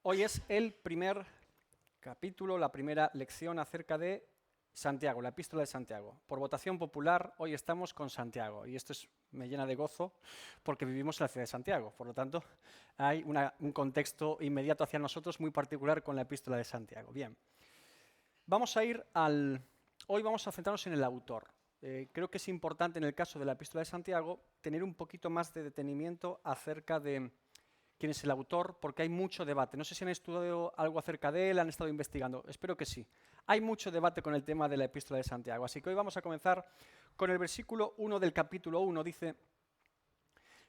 Hoy es el primer capítulo, la primera lección acerca de Santiago, la epístola de Santiago. Por votación popular, hoy estamos con Santiago y esto me llena de gozo porque vivimos en la ciudad de Santiago. Por lo tanto, hay un contexto inmediato hacia nosotros muy particular con la epístola de Santiago. Bien, hoy vamos a centrarnos en el autor. Creo que es importante en el caso de la epístola de Santiago tener un poquito más de detenimiento acerca de quién es el autor, porque hay mucho debate. No sé si han estudiado algo acerca de él, han estado investigando. Espero que sí. Hay mucho debate con el tema de la epístola de Santiago. Así que hoy vamos a comenzar con el versículo 1 del capítulo 1. Dice: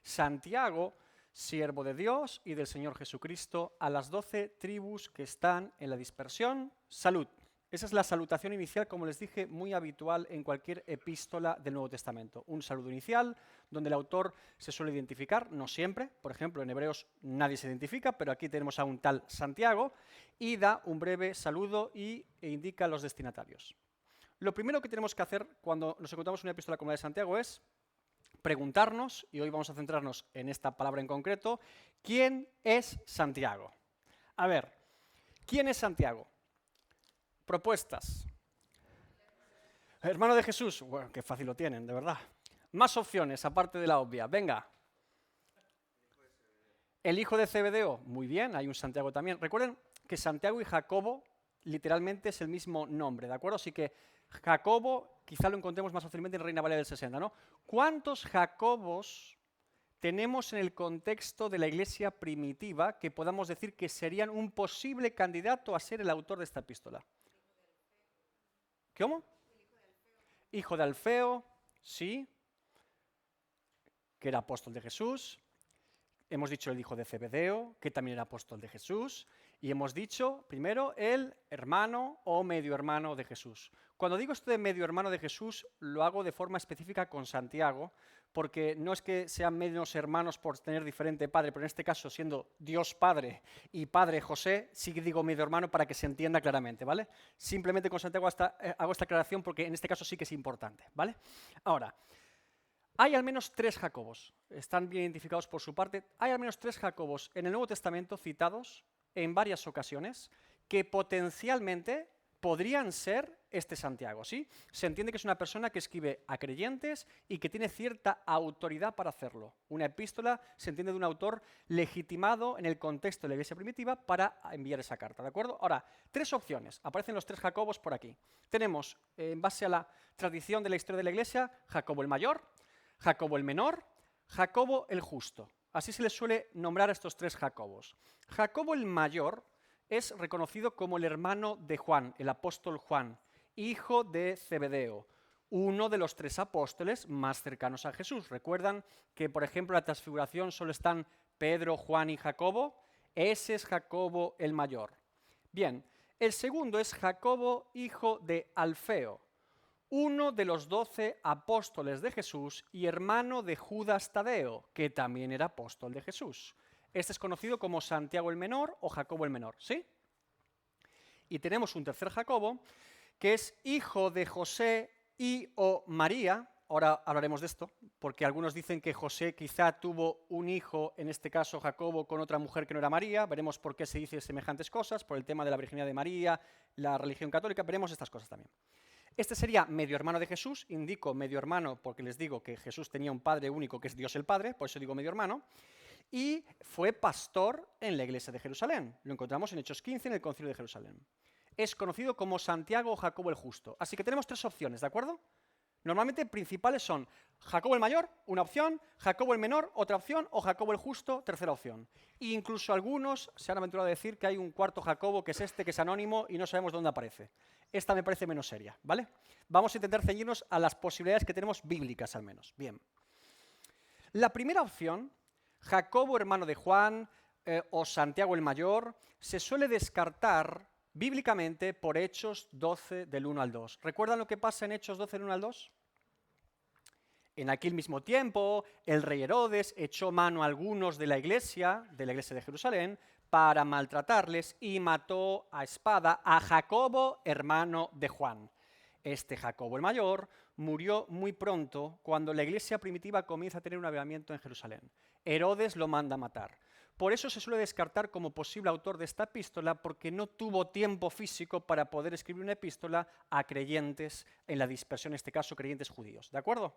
Santiago, siervo de Dios y del Señor Jesucristo, a las 12 tribus que están en la dispersión, salud. Esa es la salutación inicial, como les dije, muy habitual en cualquier epístola del Nuevo Testamento. Un saludo inicial, donde el autor se suele identificar, no siempre. Por ejemplo, en Hebreos nadie se identifica, pero aquí tenemos a un tal Santiago, y da un breve saludo e indica a los destinatarios. Lo primero que tenemos que hacer cuando nos encontramos una epístola como la de Santiago es preguntarnos, y hoy vamos a centrarnos en esta palabra en concreto, ¿quién es Santiago? A ver, ¿quién es Santiago? Propuestas. Hermano de Jesús. Bueno, qué fácil lo tienen, de verdad. Más opciones, aparte de la obvia. Venga. El hijo de Zebedeo. Muy bien, hay un Santiago también. Recuerden que Santiago y Jacobo literalmente es el mismo nombre, ¿de acuerdo? Así que Jacobo quizá lo encontremos más fácilmente en Reina Valera del 60, ¿no? ¿Cuántos Jacobos tenemos en el contexto de la iglesia primitiva que podamos decir que serían un posible candidato a ser el autor de esta epístola? ¿Cómo? Hijo de Alfeo, sí, que era apóstol de Jesús. Hemos dicho el hijo de Zebedeo, que también era apóstol de Jesús. Y hemos dicho, primero, el hermano o medio hermano de Jesús. Cuando digo esto de medio hermano de Jesús, lo hago de forma específica con Santiago, porque no es que sean medios hermanos por tener diferente padre, pero en este caso, siendo Dios Padre y Padre José, sí que digo medio hermano para que se entienda claramente, ¿vale? Simplemente con Santiago hago esta aclaración porque en este caso sí que es importante, ¿vale? Ahora, hay al menos 3 Jacobos, están bien identificados por su parte. Hay al menos 3 Jacobos en el Nuevo Testamento citados en varias ocasiones que potencialmente podrían ser este Santiago, ¿sí? Se entiende que es una persona que escribe a creyentes y que tiene cierta autoridad para hacerlo. Una epístola se entiende de un autor legitimado en el contexto de la iglesia primitiva para enviar esa carta, ¿de acuerdo? Ahora, 3 opciones. Aparecen los 3 Jacobos por aquí. Tenemos, en base a la tradición de la historia de la iglesia, Jacobo el mayor, Jacobo el menor, Jacobo el justo. Así se les suele nombrar a estos 3 Jacobos. Jacobo el mayor es reconocido como el hermano de Juan, el apóstol Juan, hijo de Zebedeo, uno de los 3 apóstoles más cercanos a Jesús. ¿Recuerdan que, por ejemplo, en la transfiguración solo están Pedro, Juan y Jacobo? Ese es Jacobo el mayor. Bien, el segundo es Jacobo, hijo de Alfeo, uno de los 12 apóstoles de Jesús y hermano de Judas Tadeo, que también era apóstol de Jesús. Este es conocido como Santiago el Menor o Jacobo el Menor, ¿sí? Y tenemos un tercer Jacobo, que es hijo de José y o María. Ahora hablaremos de esto, porque algunos dicen que José quizá tuvo un hijo, en este caso Jacobo, con otra mujer que no era María. Veremos por qué se dice semejantes cosas, por el tema de la virginidad de María, la religión católica, veremos estas cosas también. Este sería medio hermano de Jesús, indico medio hermano porque les digo que Jesús tenía un padre único que es Dios el Padre, por eso digo medio hermano, y fue pastor en la iglesia de Jerusalén. Lo encontramos en Hechos 15 en el Concilio de Jerusalén. Es conocido como Santiago o Jacobo el Justo. Así que tenemos 3 opciones, ¿de acuerdo? Normalmente principales son Jacobo el Mayor, una opción, Jacobo el Menor, otra opción, o Jacobo el Justo, tercera opción. E incluso algunos se han aventurado a decir que hay un cuarto Jacobo, que es este, que es anónimo, y no sabemos dónde aparece. Esta me parece menos seria, ¿vale? Vamos a intentar ceñirnos a las posibilidades que tenemos bíblicas, al menos. Bien. La primera opción, Jacobo, hermano de Juan, o Santiago el Mayor, se suele descartar bíblicamente por Hechos 12 del 1 al 2. ¿Recuerdan lo que pasa en Hechos 12 del 1 al 2? En aquel mismo tiempo, el rey Herodes echó mano a algunos de la iglesia de Jerusalén, para maltratarles y mató a espada a Jacobo, hermano de Juan. Este Jacobo el mayor murió muy pronto cuando la iglesia primitiva comienza a tener un avivamiento en Jerusalén. Herodes lo manda a matar. Por eso se suele descartar como posible autor de esta epístola, porque no tuvo tiempo físico para poder escribir una epístola a creyentes en la dispersión, en este caso creyentes judíos. ¿De acuerdo?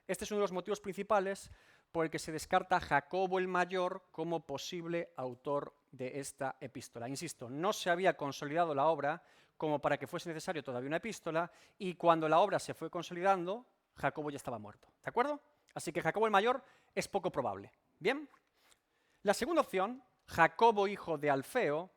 Este es uno de los motivos principales por el que se descarta a Jacobo el Mayor como posible autor de esta epístola. Insisto, no se había consolidado la obra como para que fuese necesario todavía una epístola, y cuando la obra se fue consolidando, Jacobo ya estaba muerto. ¿De acuerdo? Así que Jacobo el Mayor es poco probable. ¿Bien? La segunda opción, Jacobo hijo de Alfeo,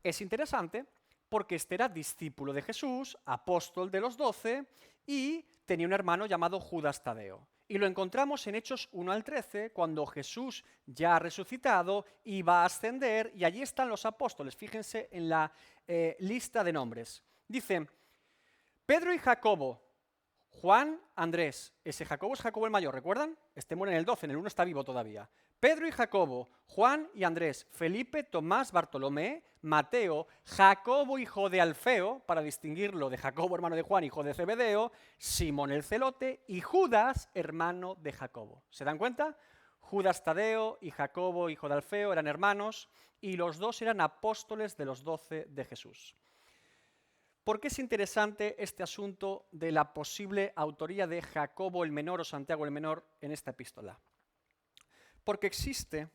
es interesante porque este era discípulo de Jesús, apóstol de los 12, y tenía un hermano llamado Judas Tadeo. Y lo encontramos en Hechos 1 al 13, cuando Jesús ya ha resucitado y va a ascender, y allí están los apóstoles. Fíjense en la lista de nombres. Dice, Pedro y Jacobo, Juan, Andrés. Ese Jacobo es Jacobo el Mayor, ¿recuerdan? Este muere en el 12, en el 1 está vivo todavía. Pedro y Jacobo, Juan y Andrés, Felipe, Tomás, Bartolomé, Mateo, Jacobo hijo de Alfeo, para distinguirlo de Jacobo hermano de Juan, hijo de Zebedeo, Simón el celote y Judas hermano de Jacobo. ¿Se dan cuenta? Judas Tadeo y Jacobo hijo de Alfeo eran hermanos y los dos eran apóstoles de los 12 de Jesús. ¿Por qué es interesante este asunto de la posible autoría de Jacobo el Menor o Santiago el Menor en esta epístola? Porque existe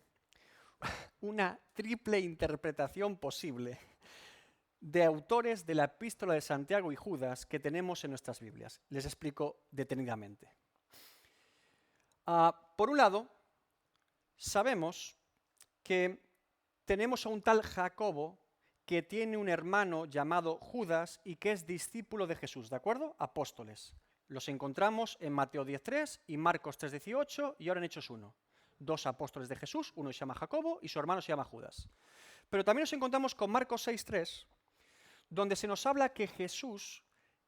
una triple interpretación posible de autores de la epístola de Santiago y Judas que tenemos en nuestras Biblias. Les explico detenidamente. Por un lado, sabemos que tenemos a un tal Jacobo que tiene un hermano llamado Judas y que es discípulo de Jesús, ¿de acuerdo? Apóstoles. Los encontramos en Mateo 10.3 y Marcos 3.18 y ahora en Hechos 1. Dos apóstoles de Jesús, uno se llama Jacobo y su hermano se llama Judas. Pero también nos encontramos con Marcos 6.3, donde se nos habla que Jesús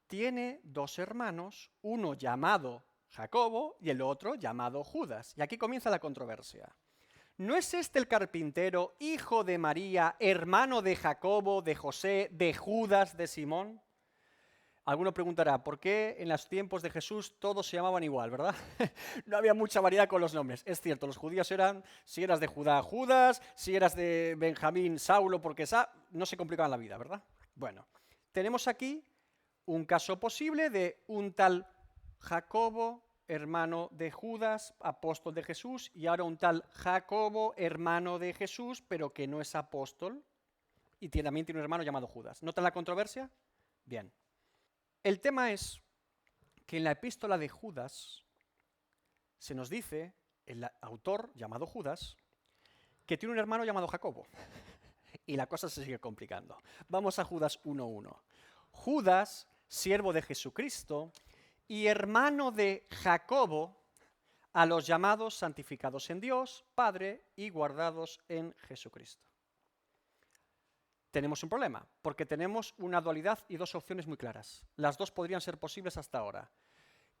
tiene dos hermanos, uno llamado Jacobo y el otro llamado Judas. Y aquí comienza la controversia. ¿No es este el carpintero, hijo de María, hermano de Jacobo, de José, de Judas, de Simón? Alguno preguntará, ¿por qué en los tiempos de Jesús todos se llamaban igual, verdad? No había mucha variedad con los nombres. Es cierto, los judíos eran, si eras de Judá, Judas, si eras de Benjamín, Saulo, porque no se complicaban la vida, ¿verdad? Bueno, tenemos aquí un caso posible de un tal Jacobo, hermano de Judas, apóstol de Jesús, y ahora un tal Jacobo, hermano de Jesús, pero que no es apóstol, y también tiene un hermano llamado Judas. ¿Notan la controversia? Bien. El tema es que en la epístola de Judas se nos dice, el autor llamado Judas, que tiene un hermano llamado Jacobo. Y la cosa se sigue complicando. Vamos a Judas 1.1. Judas, siervo de Jesucristo y hermano de Jacobo, a los llamados santificados en Dios, Padre, y guardados en Jesucristo. Tenemos un problema, porque tenemos una dualidad y dos opciones muy claras. Las dos podrían ser posibles hasta ahora.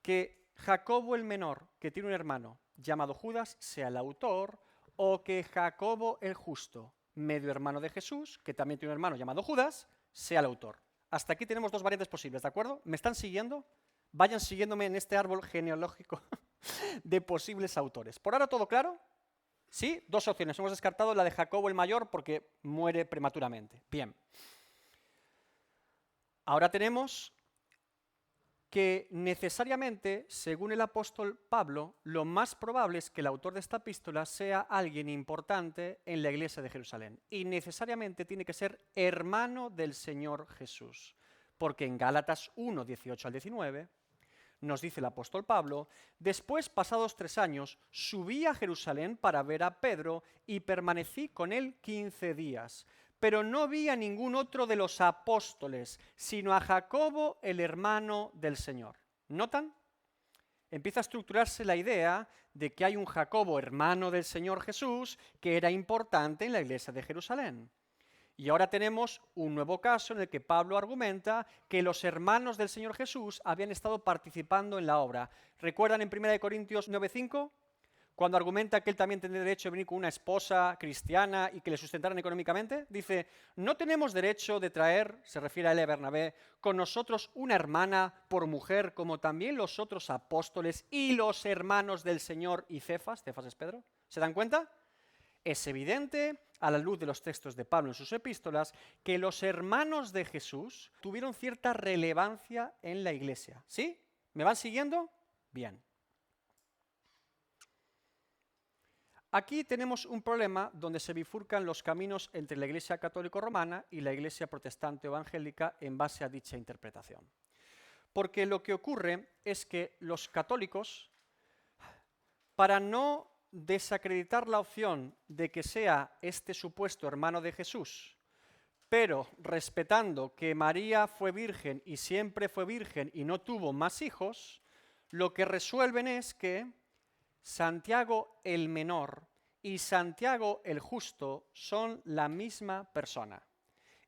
Que Jacobo el menor, que tiene un hermano llamado Judas, sea el autor, o que Jacobo el justo, medio hermano de Jesús, que también tiene un hermano llamado Judas, sea el autor. Hasta aquí tenemos dos variantes posibles, ¿de acuerdo? ¿Me están siguiendo? Vayan siguiéndome en este árbol genealógico de posibles autores. ¿Por ahora todo claro? Sí, dos opciones. Hemos descartado la de Jacobo el Mayor porque muere prematuramente. Bien. Ahora tenemos que necesariamente, según el apóstol Pablo, lo más probable es que el autor de esta epístola sea alguien importante en la iglesia de Jerusalén. Y necesariamente tiene que ser hermano del Señor Jesús. Porque en Gálatas 1, 18 al 19, nos dice el apóstol Pablo, después, pasados 3 años, subí a Jerusalén para ver a Pedro y permanecí con él 15 días. Pero no vi a ningún otro de los apóstoles, sino a Jacobo, el hermano del Señor. ¿Notan? Empieza a estructurarse la idea de que hay un Jacobo, hermano del Señor Jesús, que era importante en la iglesia de Jerusalén. Y ahora tenemos un nuevo caso en el que Pablo argumenta que los hermanos del Señor Jesús habían estado participando en la obra. ¿Recuerdan en 1 Corintios 9:5? Cuando argumenta que él también tiene derecho a venir con una esposa cristiana y que le sustentaran económicamente, dice, no tenemos derecho de traer, se refiere a él y a Bernabé, con nosotros una hermana por mujer, como también los otros apóstoles y los hermanos del Señor y Cefas es Pedro. ¿Se dan cuenta? Es evidente, a la luz de los textos de Pablo en sus epístolas, que los hermanos de Jesús tuvieron cierta relevancia en la Iglesia. ¿Sí? ¿Me van siguiendo? Bien. Aquí tenemos un problema donde se bifurcan los caminos entre la Iglesia católico-romana y la Iglesia protestante evangélica en base a dicha interpretación. Porque lo que ocurre es que los católicos, para no desacreditar la opción de que sea este supuesto hermano de Jesús, pero respetando que María fue virgen y siempre fue virgen y no tuvo más hijos, lo que resuelven es que Santiago el menor y Santiago el justo son la misma persona.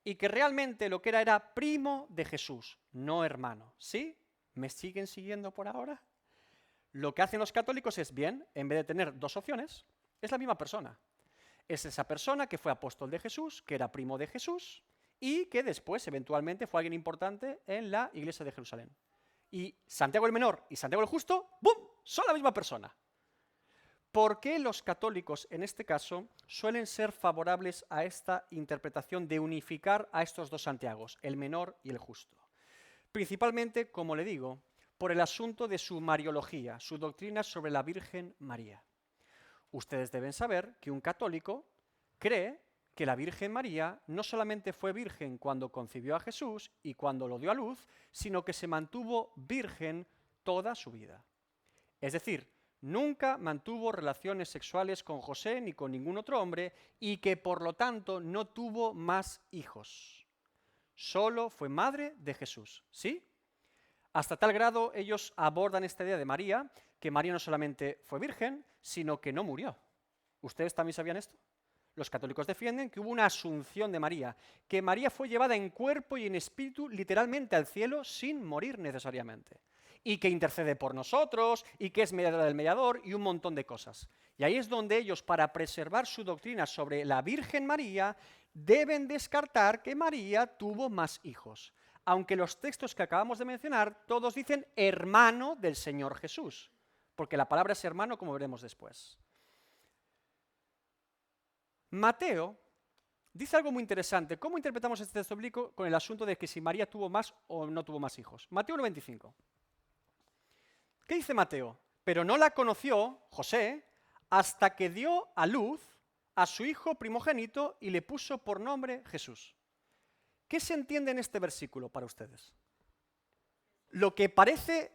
Y que realmente lo que era primo de Jesús, no hermano. ¿Sí? ¿Me siguen siguiendo por ahora? Lo que hacen los católicos es, bien, en vez de tener dos opciones, es la misma persona. Es esa persona que fue apóstol de Jesús, que era primo de Jesús y que después, eventualmente, fue alguien importante en la iglesia de Jerusalén. Y Santiago el menor y Santiago el justo, ¡bum!, son la misma persona. ¿Por qué los católicos, en este caso, suelen ser favorables a esta interpretación de unificar a estos dos Santiagos, el menor y el justo? Principalmente, como le digo, por el asunto de su mariología, su doctrina sobre la Virgen María. Ustedes deben saber que un católico cree que la Virgen María no solamente fue virgen cuando concibió a Jesús y cuando lo dio a luz, sino que se mantuvo virgen toda su vida. Es decir, nunca mantuvo relaciones sexuales con José ni con ningún otro hombre y que por lo tanto no tuvo más hijos. Solo fue madre de Jesús, ¿sí? Hasta tal grado ellos abordan esta idea de María, que María no solamente fue virgen, sino que no murió. ¿Ustedes también sabían esto? Los católicos defienden que hubo una asunción de María, que María fue llevada en cuerpo y en espíritu literalmente al cielo sin morir necesariamente. Y que intercede por nosotros, y que es mediadora del mediador, y un montón de cosas. Y ahí es donde ellos, para preservar su doctrina sobre la Virgen María, deben descartar que María tuvo más hijos. Aunque los textos que acabamos de mencionar, todos dicen hermano del Señor Jesús, porque la palabra es hermano, como veremos después. Mateo dice algo muy interesante. ¿Cómo interpretamos este texto bíblico con el asunto de que si María tuvo más o no tuvo más hijos? Mateo 1,25. ¿Qué dice Mateo? Pero no la conoció José hasta que dio a luz a su hijo primogénito y le puso por nombre Jesús. ¿Qué se entiende en este versículo para ustedes? Lo que parece,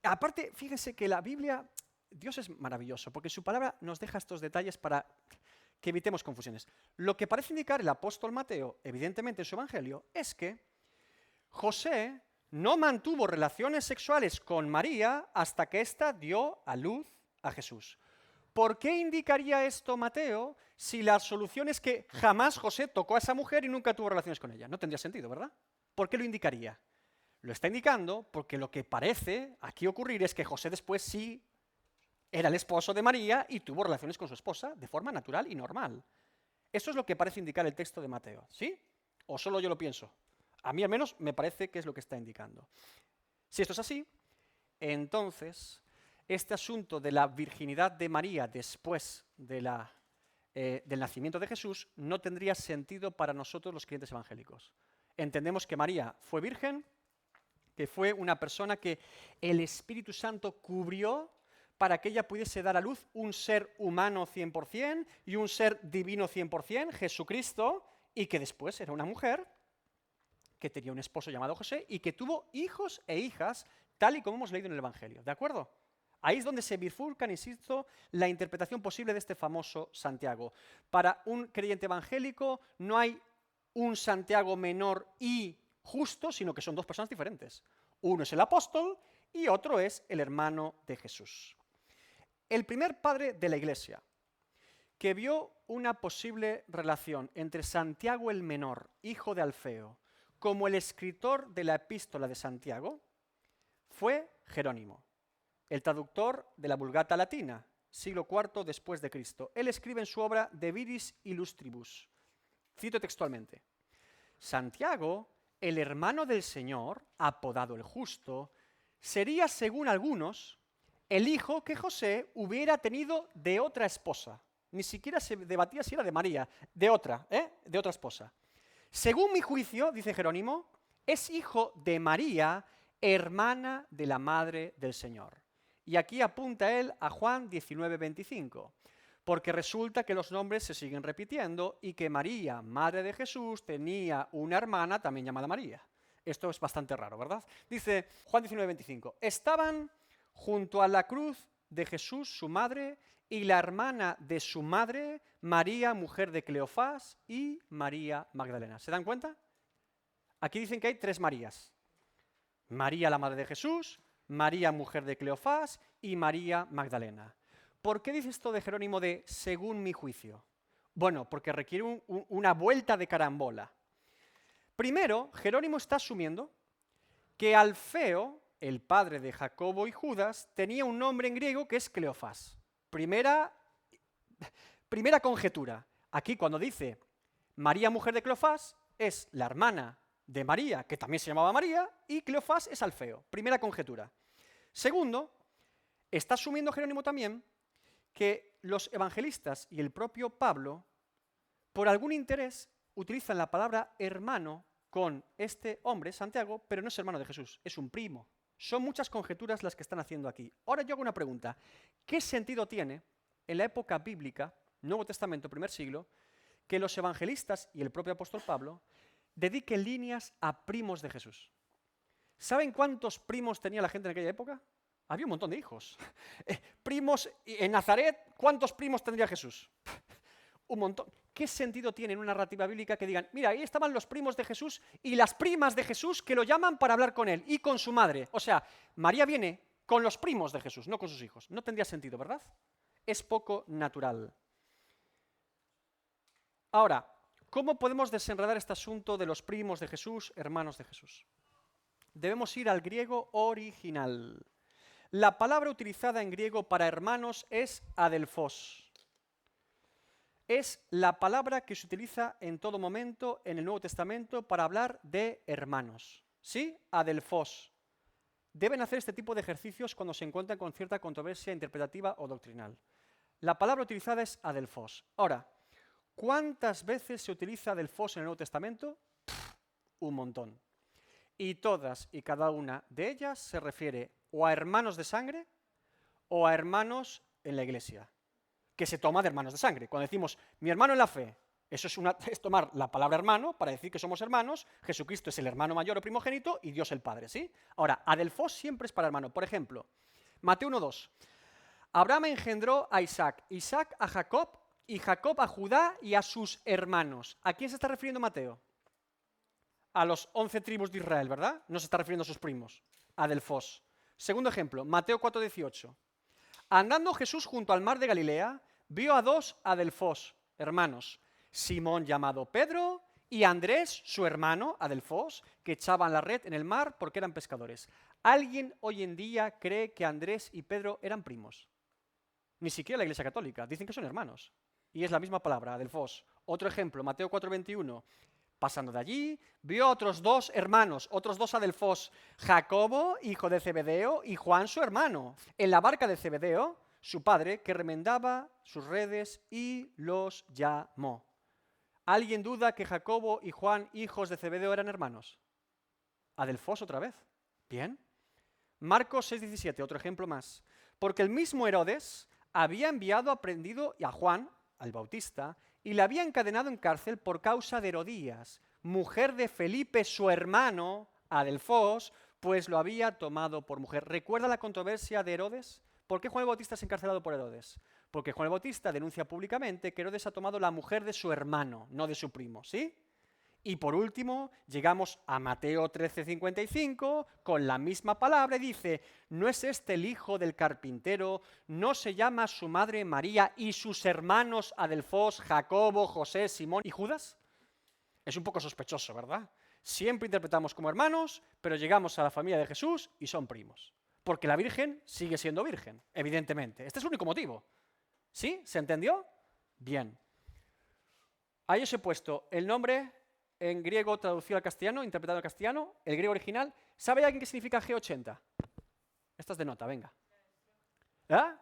aparte, fíjense que la Biblia, Dios es maravilloso, porque su palabra nos deja estos detalles para que evitemos confusiones. Lo que parece indicar el apóstol Mateo, evidentemente en su evangelio, es que José no mantuvo relaciones sexuales con María hasta que ésta dio a luz a Jesús. ¿Por qué indicaría esto Mateo si la solución es que jamás José tocó a esa mujer y nunca tuvo relaciones con ella? No tendría sentido, ¿verdad? ¿Por qué lo indicaría? Lo está indicando porque lo que parece aquí ocurrir es que José después sí era el esposo de María y tuvo relaciones con su esposa de forma natural y normal. Eso es lo que parece indicar el texto de Mateo, ¿sí? ¿O solo yo lo pienso? A mí al menos me parece que es lo que está indicando. Si esto es así, entonces este asunto de la virginidad de María después de del nacimiento de Jesús no tendría sentido para nosotros los creyentes evangélicos. Entendemos que María fue virgen, que fue una persona que el Espíritu Santo cubrió para que ella pudiese dar a luz un ser humano 100% y un ser divino 100%, Jesucristo, y que después era una mujer que tenía un esposo llamado José y que tuvo hijos e hijas, tal y como hemos leído en el Evangelio. ¿De acuerdo? Ahí es donde se bifurcan, insisto, la interpretación posible de este famoso Santiago. Para un creyente evangélico no hay un Santiago menor y justo, sino que son dos personas diferentes. Uno es el apóstol y otro es el hermano de Jesús. El primer padre de la Iglesia que vio una posible relación entre Santiago el menor, hijo de Alfeo, como el escritor de la epístola de Santiago, fue Jerónimo, el traductor de la Vulgata latina, siglo IV después de Cristo. Él escribe en su obra De Viris Illustribus, cito textualmente: Santiago, el hermano del Señor, apodado el Justo, sería, según algunos, el hijo que José hubiera tenido de otra esposa, Ni siquiera se debatía si era de María, de otra esposa. Según mi juicio, dice Jerónimo, es hijo de María, hermana de la madre del Señor. Y aquí apunta él a Juan 19:25, porque resulta que los nombres se siguen repitiendo y que María, madre de Jesús, tenía una hermana también llamada María. Esto es bastante raro, ¿verdad? Dice Juan 19:25, estaban junto a la cruz de Jesús, su madre, y la hermana de su madre, María, mujer de Cleofás, y María Magdalena. ¿Se dan cuenta? Aquí dicen que hay 3 Marías. María, la madre de Jesús, María, mujer de Cleofás, y María Magdalena. ¿Por qué dice esto de Jerónimo de según mi juicio? Bueno, porque requiere una vuelta de carambola. Primero, Jerónimo está asumiendo que Alfeo, el padre de Jacobo y Judas, tenía un nombre en griego que es Cleofás. Primera conjetura. Aquí cuando dice María, mujer de Cleofás, es la hermana de María, que también se llamaba María, y Cleofás es Alfeo. Primera conjetura. Segundo, está asumiendo Jerónimo también que los evangelistas y el propio Pablo, por algún interés, utilizan la palabra hermano con este hombre, Santiago, pero no es hermano de Jesús, es un primo. Son muchas conjeturas las que están haciendo aquí. Ahora yo hago una pregunta. ¿Qué sentido tiene en la época bíblica, Nuevo Testamento, primer siglo, que los evangelistas y el propio apóstol Pablo dediquen líneas a primos de Jesús? ¿Saben cuántos primos tenía la gente en aquella época? Había un montón de hijos. Primos en Nazaret, ¿cuántos primos tendría Jesús? Un montón. ¿Qué sentido tiene en una narrativa bíblica que digan, mira, ahí estaban los primos de Jesús y las primas de Jesús que lo llaman para hablar con él y con su madre? O sea, María viene con los primos de Jesús, no con sus hijos. No tendría sentido, ¿verdad? Es poco natural. Ahora, ¿cómo podemos desenredar este asunto de los primos de Jesús, hermanos de Jesús? Debemos ir al griego original. La palabra utilizada en griego para hermanos es adelphos. Es la palabra que se utiliza en todo momento en el Nuevo Testamento para hablar de hermanos. ¿Sí? Adelphos. Deben hacer este tipo de ejercicios cuando se encuentran con cierta controversia interpretativa o doctrinal. La palabra utilizada es adelphos. Ahora, ¿cuántas veces se utiliza adelphos en el Nuevo Testamento? Un montón. Y todas y cada una de ellas se refiere o a hermanos de sangre o a hermanos en la iglesia, que se toma de hermanos de sangre. Cuando decimos mi hermano en la fe, eso es tomar la palabra hermano para decir que somos hermanos, Jesucristo es el hermano mayor o primogénito y Dios el Padre, ¿sí? Ahora, adelphos siempre es para hermano. Por ejemplo, Mateo 1:2. Abraham engendró a Isaac, Isaac a Jacob y Jacob a Judá y a sus hermanos. ¿A quién se está refiriendo Mateo? A los 11 tribus de Israel, ¿verdad? No se está refiriendo a sus primos. Adelphos. Segundo ejemplo, Mateo 4:18. Andando Jesús junto al mar de Galilea, vio a 2 adelphos, hermanos, Simón llamado Pedro y Andrés, su hermano, adelphos, que echaban la red en el mar porque eran pescadores. ¿Alguien hoy en día cree que Andrés y Pedro eran primos? Ni siquiera la Iglesia Católica. Dicen que son hermanos. Y es la misma palabra, adelphos. Otro ejemplo, Mateo 4:21. Pasando de allí, vio a otros 2 hermanos, otros 2 adelphos, Jacobo, hijo de Zebedeo, y Juan, su hermano, en la barca de Zebedeo, su padre, que remendaba sus redes y los llamó. ¿Alguien duda que Jacobo y Juan, hijos de Zebedeo, eran hermanos? Adelphos otra vez. Bien. Marcos 6:17, otro ejemplo más. Porque el mismo Herodes había enviado a Juan, al Bautista, y le había encadenado en cárcel por causa de Herodías, mujer de Felipe, su hermano, adelphos, pues lo había tomado por mujer. ¿Recuerda la controversia de Herodes? ¿Por qué Juan el Bautista es encarcelado por Herodes? Porque Juan el Bautista denuncia públicamente que Herodes ha tomado la mujer de su hermano, no de su primo, ¿sí? Y por último, llegamos a Mateo 13:55, con la misma palabra, y dice, ¿no es este el hijo del carpintero? ¿No se llama su madre María y sus hermanos adelphos, Jacobo, José, Simón y Judas? Es un poco sospechoso, ¿verdad? Siempre interpretamos como hermanos, pero llegamos a la familia de Jesús y son primos. Porque la Virgen sigue siendo virgen, evidentemente. Este es el único motivo. ¿Sí? ¿Se entendió? Bien. Ahí os he puesto el nombre en griego traducido al castellano, interpretado al castellano, el griego original. ¿Sabe alguien qué significa G80? Esta es de nota, venga. ¿Ah?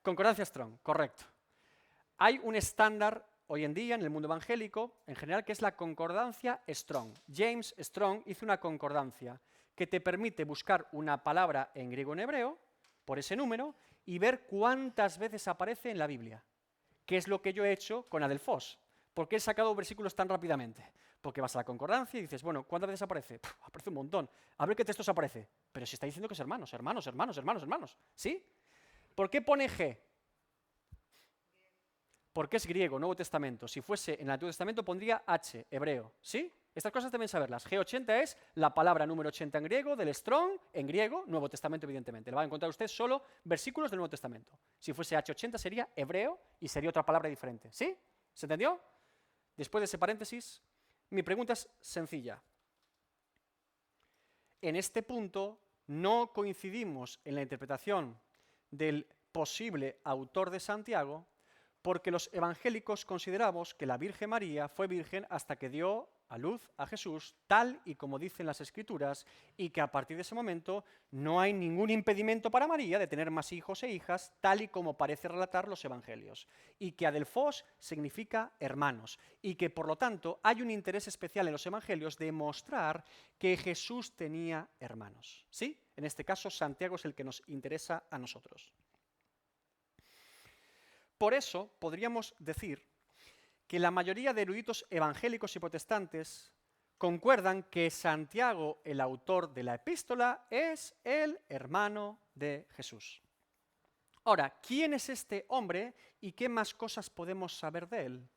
Concordancia Strong, correcto. Hay un estándar hoy en día en el mundo evangélico, en general, que es la concordancia Strong. James Strong hizo una concordancia que te permite buscar una palabra en griego o en hebreo, por ese número, y ver cuántas veces aparece en la Biblia. ¿Qué es lo que yo he hecho con Adelfos? ¿Por qué he sacado versículos tan rápidamente? Porque vas a la concordancia y dices, bueno, ¿cuántas veces aparece? Aparece un montón. A ver qué textos aparece. Pero si está diciendo que es hermanos, hermanos, hermanos, hermanos, hermanos. ¿Sí? ¿Por qué pone G? Porque es griego, Nuevo Testamento. Si fuese en el Antiguo Testamento pondría H, hebreo. ¿Sí? Estas cosas deben saberlas. G80 es la palabra número 80 en griego, del Strong, en griego, Nuevo Testamento evidentemente. Le va a encontrar usted solo versículos del Nuevo Testamento. Si fuese H80 sería hebreo y sería otra palabra diferente. ¿Sí? ¿Se entendió? Después de ese paréntesis, mi pregunta es sencilla. En este punto no coincidimos en la interpretación del posible autor de Santiago, porque los evangélicos consideramos que la Virgen María fue virgen hasta que dio a luz a Jesús, tal y como dicen las Escrituras, y que a partir de ese momento no hay ningún impedimento para María de tener más hijos e hijas, tal y como parece relatar los evangelios, y que adelfos significa hermanos, y que por lo tanto hay un interés especial en los evangelios de mostrar que Jesús tenía hermanos. ¿Sí? En este caso, Santiago es el que nos interesa a nosotros. Por eso podríamos decir que la mayoría de eruditos evangélicos y protestantes concuerdan que Santiago, el autor de la epístola, es el hermano de Jesús. Ahora, ¿quién es este hombre y qué más cosas podemos saber de él?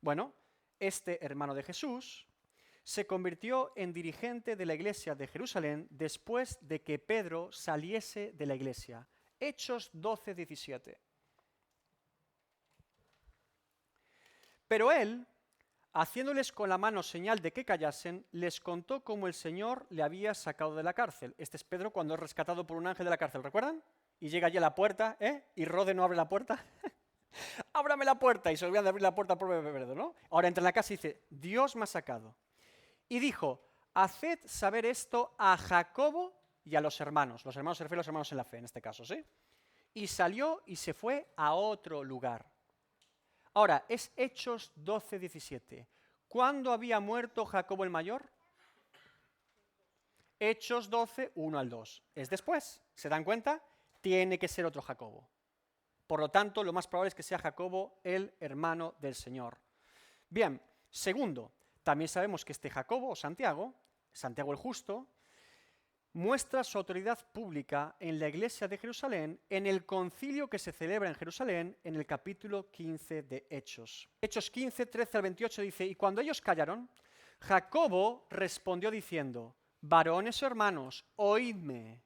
Bueno, este hermano de Jesús se convirtió en dirigente de la iglesia de Jerusalén después de que Pedro saliese de la iglesia. Hechos 12:17. Pero él, haciéndoles con la mano señal de que callasen, les contó cómo el Señor le había sacado de la cárcel. Este es Pedro cuando es rescatado por un ángel de la cárcel, ¿recuerdan? Y llega allí a la puerta, y Rode no abre la puerta. ¡Ábrame la puerta! Y se olvidan de abrir la puerta al pobre Pedro, ¿no? Ahora entra en la casa y dice, Dios me ha sacado. Y dijo, haced saber esto a Jacobo y a los hermanos. Los hermanos se refieren a los hermanos en la fe, en este caso, ¿sí? Y salió y se fue a otro lugar. Ahora, es Hechos 12:17. ¿Cuándo había muerto Jacobo el mayor? Hechos 12, 1 al 2. Es después. ¿Se dan cuenta? Tiene que ser otro Jacobo. Por lo tanto, lo más probable es que sea Jacobo el hermano del Señor. Bien, segundo, también sabemos que este Jacobo, o Santiago el justo, muestra su autoridad pública en la iglesia de Jerusalén en el concilio que se celebra en Jerusalén en el capítulo 15 de Hechos. Hechos 15, 13 al 28 dice, y cuando ellos callaron, Jacobo respondió diciendo, varones o hermanos, oídme,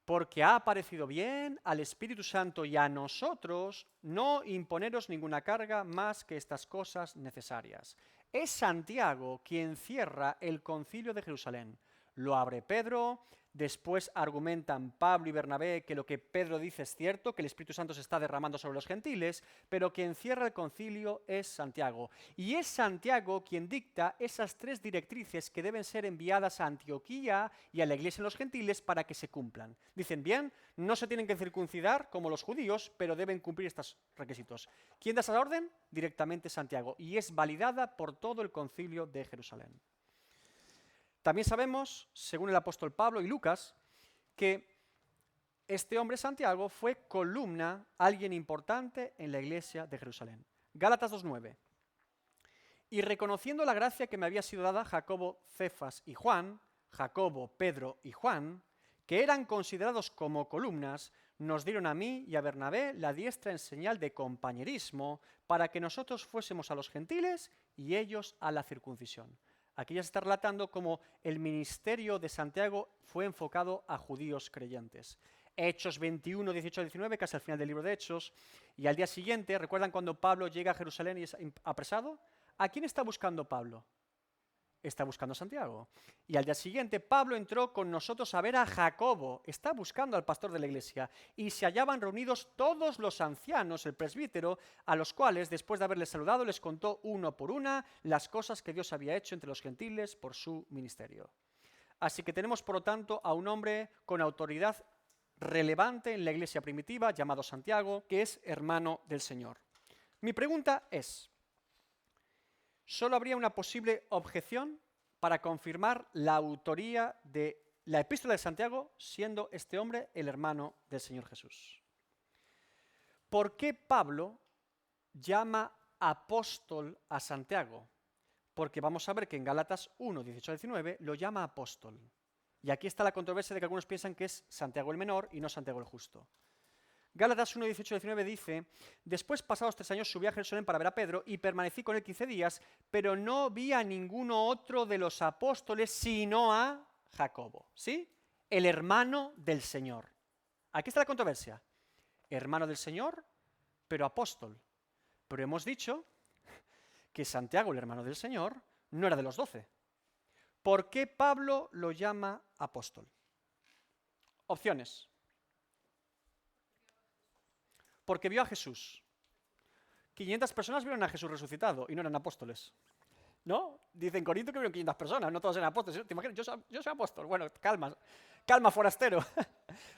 porque ha parecido bien al Espíritu Santo y a nosotros no imponeros ninguna carga más que estas cosas necesarias. Es Santiago quien cierra el concilio de Jerusalén. Lo abre Pedro, después argumentan Pablo y Bernabé que lo que Pedro dice es cierto, que el Espíritu Santo se está derramando sobre los gentiles, pero quien cierra el concilio es Santiago. Y es Santiago quien dicta esas 3 directrices que deben ser enviadas a Antioquía y a la iglesia en los gentiles para que se cumplan. Dicen, bien, no se tienen que circuncidar como los judíos, pero deben cumplir estos requisitos. ¿Quién da esa orden? Directamente Santiago, y es validada por todo el concilio de Jerusalén. También sabemos, según el apóstol Pablo y Lucas, que este hombre Santiago fue columna, alguien importante en la iglesia de Jerusalén. Gálatas 2:9. Y reconociendo la gracia que me había sido dada Jacobo, Cefas y Juan, Jacobo, Pedro y Juan, que eran considerados como columnas, nos dieron a mí y a Bernabé la diestra en señal de compañerismo para que nosotros fuésemos a los gentiles y ellos a la circuncisión. Aquí ya se está relatando cómo el ministerio de Santiago fue enfocado a judíos creyentes. Hechos 21, 18 al 19, casi al final del libro de Hechos, y al día siguiente, ¿recuerdan cuando Pablo llega a Jerusalén y es apresado? ¿A quién está buscando Pablo? Está buscando a Santiago. Y al día siguiente, Pablo entró con nosotros a ver a Jacobo, está buscando al pastor de la iglesia, y se hallaban reunidos todos los ancianos, el presbítero, a los cuales, después de haberles saludado, les contó uno por una las cosas que Dios había hecho entre los gentiles por su ministerio. Así que tenemos, por lo tanto, a un hombre con autoridad relevante en la iglesia primitiva, llamado Santiago, que es hermano del Señor. Mi pregunta es, solo habría una posible objeción para confirmar la autoría de la epístola de Santiago, siendo este hombre el hermano del Señor Jesús. ¿Por qué Pablo llama apóstol a Santiago? Porque vamos a ver que en Gálatas 1, 18 a 19 lo llama apóstol. Y aquí está la controversia de que algunos piensan que es Santiago el menor y no Santiago el justo. Gálatas 1, 18 a 19 dice: después, pasados 3 años, subí a Jerusalén para ver a Pedro y permanecí con él 15 días, pero no vi a ninguno otro de los apóstoles sino a Jacobo, ¿sí? El hermano del Señor. Aquí está la controversia. Hermano del Señor, pero apóstol. Pero hemos dicho que Santiago, el hermano del Señor, no era de los 12. ¿Por qué Pablo lo llama apóstol? Opciones. Porque vio a Jesús. 500 personas vieron a Jesús resucitado y no eran apóstoles. ¿No? Dicen Corinto que vieron 500 personas, no todos eran apóstoles. ¿Te imaginas? Yo soy apóstol. Bueno, calma, calma, forastero.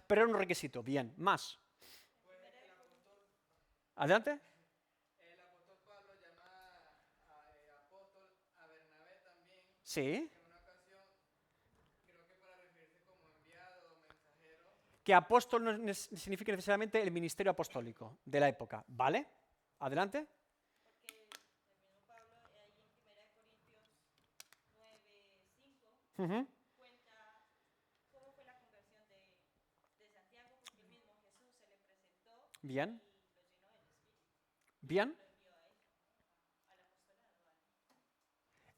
Pero era un requisito. Bien, más. Adelante. El apóstol Pablo llama apóstol a Bernabé también, Sí. en una ocasión, creo que para referirse como enviado o mensajero. Que apóstol no significa necesariamente el ministerio apostólico de la época. ¿Vale? Adelante. Porque el mismo Pablo, ahí en 1 Corintios 9:5, Uh-huh. cuenta cómo fue la conversión de Santiago, porque el mismo Jesús se le presentó Bien. y lo llenó del Espíritu, Bien. lo envió a ellos, ¿no? Al apostolado.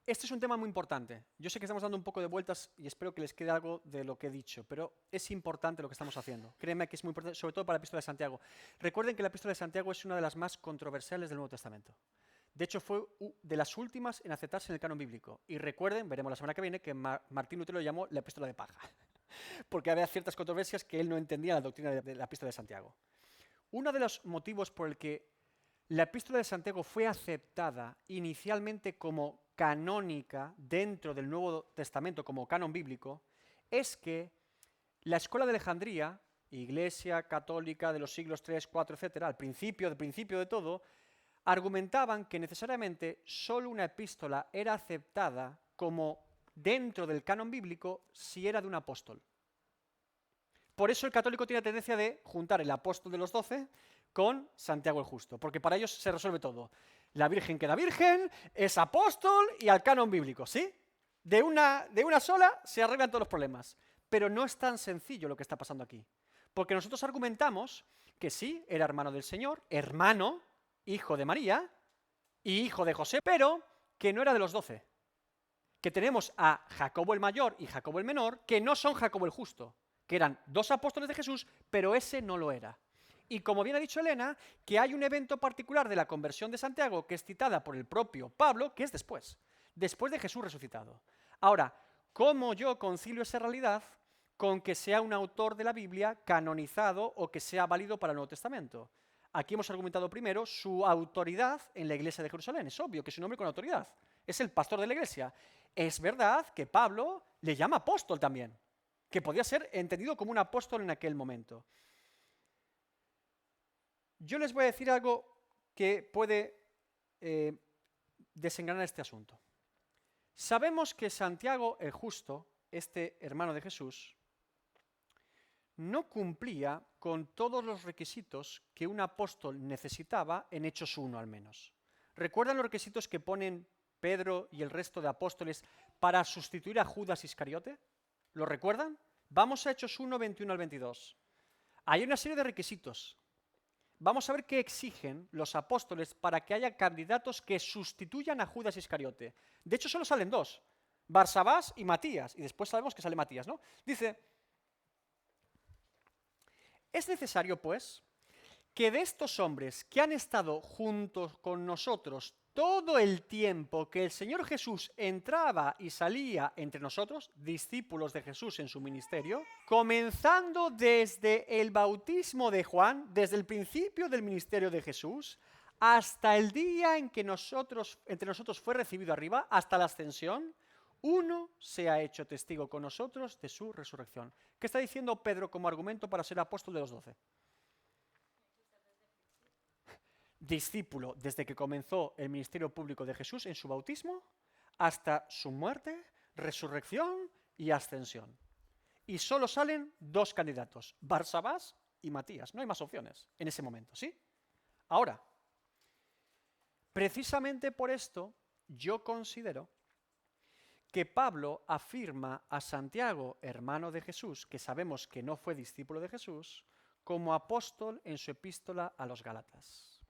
Este es un tema muy importante. Yo sé que estamos dando un poco de vueltas y espero que les quede algo de lo que he dicho, pero es importante lo que estamos haciendo. Créanme que es muy importante, sobre todo para la epístola de Santiago. Recuerden que la epístola de Santiago es una de las más controversiales del Nuevo Testamento. De hecho, fue de las últimas en aceptarse en el canon bíblico. Y recuerden, veremos la semana que viene, que Martín Lutero lo llamó la epístola de paja, porque había ciertas controversias que él no entendía la doctrina de la epístola de Santiago. Uno de los motivos por el que la epístola de Santiago fue aceptada inicialmente como canónica dentro del Nuevo Testamento, como canon bíblico, es que la escuela de Alejandría, iglesia católica de los siglos 3, 4, etc., al principio de todo, argumentaban que necesariamente solo una epístola era aceptada como dentro del canon bíblico si era de un apóstol. Por eso el católico tiene la tendencia de juntar el apóstol de los 12 con Santiago el Justo, porque para ellos se resuelve todo. La Virgen queda virgen, es apóstol y al canon bíblico, ¿sí? De una sola se arreglan todos los problemas. Pero no es tan sencillo lo que está pasando aquí. Porque nosotros argumentamos que sí, era hermano del Señor, hermano, hijo de María y hijo de José, pero que no era de los 12. Que tenemos a Jacobo el mayor y Jacobo el menor, que no son Jacobo el justo, que eran 2 apóstoles de Jesús, pero ese no lo era. Y como bien ha dicho Elena, que hay un evento particular de la conversión de Santiago que es citada por el propio Pablo, que es después de Jesús resucitado. Ahora, ¿cómo yo concilio esa realidad con que sea un autor de la Biblia canonizado o que sea válido para el Nuevo Testamento? Aquí hemos argumentado primero su autoridad en la iglesia de Jerusalén. Es obvio que es un hombre con autoridad. Es el pastor de la iglesia. Es verdad que Pablo le llama apóstol también, que podía ser entendido como un apóstol en aquel momento. Yo les voy a decir algo que puede desengranar este asunto. Sabemos que Santiago el Justo, este hermano de Jesús, no cumplía con todos los requisitos que un apóstol necesitaba en Hechos 1 al menos. ¿Recuerdan los requisitos que ponen Pedro y el resto de apóstoles para sustituir a Judas Iscariote? ¿Lo recuerdan? Vamos a Hechos 1, 21 al 22. Hay una serie de requisitos. Vamos a ver qué exigen los apóstoles para que haya candidatos que sustituyan a Judas Iscariote. De hecho, solo salen 2, Barsabás y Matías, y después sabemos que sale Matías, ¿no? Dice, es necesario, pues, que de estos hombres que han estado juntos con nosotros todo el tiempo que el Señor Jesús entraba y salía entre nosotros, discípulos de Jesús en su ministerio, comenzando desde el bautismo de Juan, desde el principio del ministerio de Jesús, hasta el día en que entre nosotros fue recibido arriba, hasta la ascensión, uno se ha hecho testigo con nosotros de su resurrección. ¿Qué está diciendo Pedro como argumento para ser apóstol de los 12? discípulo desde que comenzó el ministerio público de Jesús en su bautismo hasta su muerte, resurrección y ascensión. Y solo salen dos candidatos, Barsabás y Matías. No hay más opciones en ese momento, ¿sí? Ahora, precisamente por esto, yo considero que Pablo afirma a Santiago, hermano de Jesús, que sabemos que no fue discípulo de Jesús, como apóstol en su epístola a los Gálatas.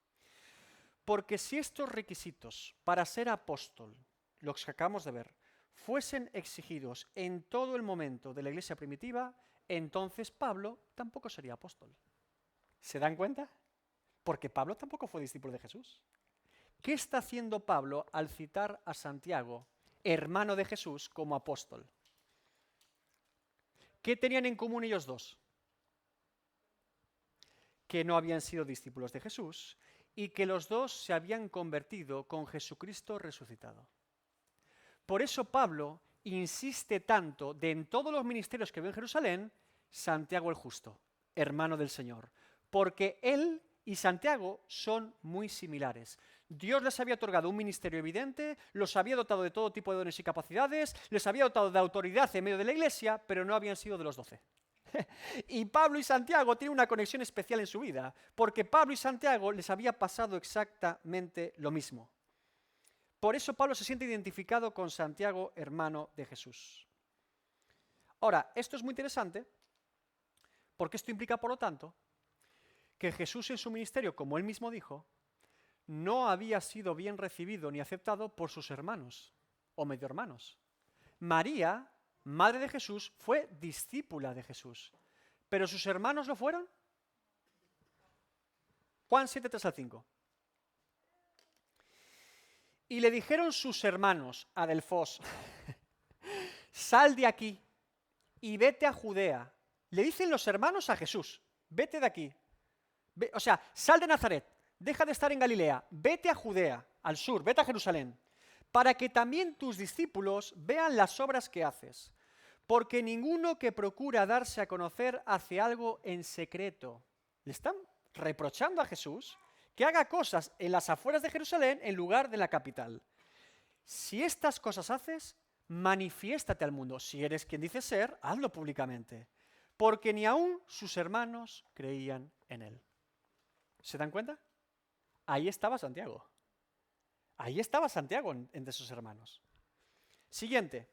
Porque si estos requisitos para ser apóstol, los que acabamos de ver, fuesen exigidos en todo el momento de la iglesia primitiva, entonces Pablo tampoco sería apóstol. ¿Se dan cuenta? Porque Pablo tampoco fue discípulo de Jesús. ¿Qué está haciendo Pablo al citar a Santiago, hermano de Jesús, como apóstol? ¿Qué tenían en común ellos dos? Que no habían sido discípulos de Jesús y que los dos se habían convertido con Jesucristo resucitado. Por eso Pablo insiste tanto de en todos los ministerios que ve en Jerusalén, Santiago el justo, hermano del Señor, porque él y Santiago son muy similares. Dios les había otorgado un ministerio evidente, los había dotado de todo tipo de dones y capacidades, les había dotado de autoridad en medio de la iglesia, pero no habían sido de los 12. Y Pablo y Santiago tienen una conexión especial en su vida, porque Pablo y Santiago les había pasado exactamente lo mismo. Por eso Pablo se siente identificado con Santiago, hermano de Jesús. Ahora, esto es muy interesante, porque esto implica, por lo tanto, que Jesús en su ministerio, como él mismo dijo, no había sido bien recibido ni aceptado por sus hermanos o medio hermanos. María, madre de Jesús, fue discípula de Jesús, pero sus hermanos lo fueron. Juan 7, 3 al 5. Y le dijeron sus hermanos a Delfos, sal de aquí y vete a Judea. Le dicen los hermanos a Jesús, vete de aquí. O sea, sal de Nazaret, deja de estar en Galilea, vete a Judea, al sur, vete a Jerusalén, para que también tus discípulos vean las obras que haces. Porque ninguno que procura darse a conocer hace algo en secreto. Le están reprochando a Jesús que haga cosas en las afueras de Jerusalén en lugar de la capital. Si estas cosas haces, manifiéstate al mundo. Si eres quien dices ser, hazlo públicamente. Porque ni aún sus hermanos creían en él. ¿Se dan cuenta? Ahí estaba Santiago. Ahí estaba Santiago entre sus hermanos. Siguiente.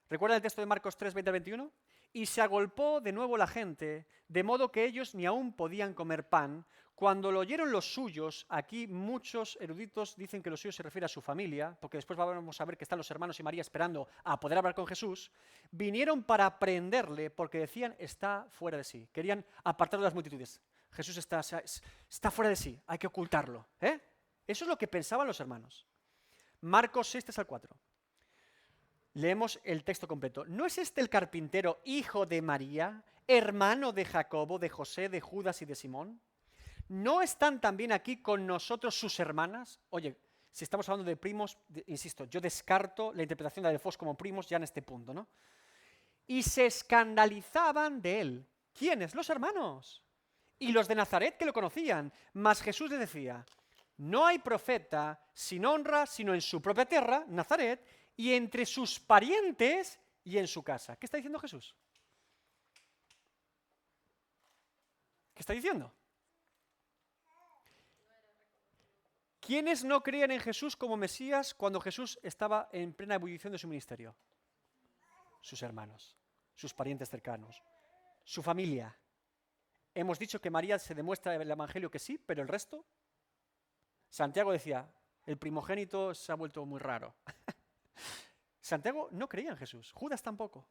¿Recuerda el texto de Marcos 3, 20 al 21? Y se agolpó de nuevo la gente, de modo que ellos ni aún podían comer pan. Cuando lo oyeron los suyos, aquí muchos eruditos dicen que los suyos se refiere a su familia, porque después vamos a ver que están los hermanos y María esperando a poder hablar con Jesús, vinieron para prenderle porque decían, está fuera de sí. Querían apartarlo de las multitudes. Jesús está fuera de sí, hay que ocultarlo. Eso es lo que pensaban los hermanos. Marcos 6, 3 al 4. Leemos el texto completo. ¿No es este el carpintero, hijo de María, hermano de Jacobo, de José, de Judas y de Simón? ¿No están también aquí con nosotros sus hermanas? Oye, si estamos hablando de primos, insisto, yo descarto la interpretación de Delfos como primos ya en este punto, ¿no? Y se escandalizaban de él. ¿Quiénes? Los hermanos. Y los de Nazaret que lo conocían. Mas Jesús les decía, no hay profeta sin honra, sino en su propia tierra, Nazaret, y entre sus parientes y en su casa. ¿Qué está diciendo Jesús? ¿Qué está diciendo? ¿Quiénes no creían en Jesús como Mesías cuando Jesús estaba en plena ebullición de su ministerio? Sus hermanos, sus parientes cercanos, su familia. Hemos dicho que María se demuestra en el Evangelio que sí, pero el resto. Santiago decía, el primogénito se ha vuelto muy raro. Santiago no creía en Jesús, Judas tampoco.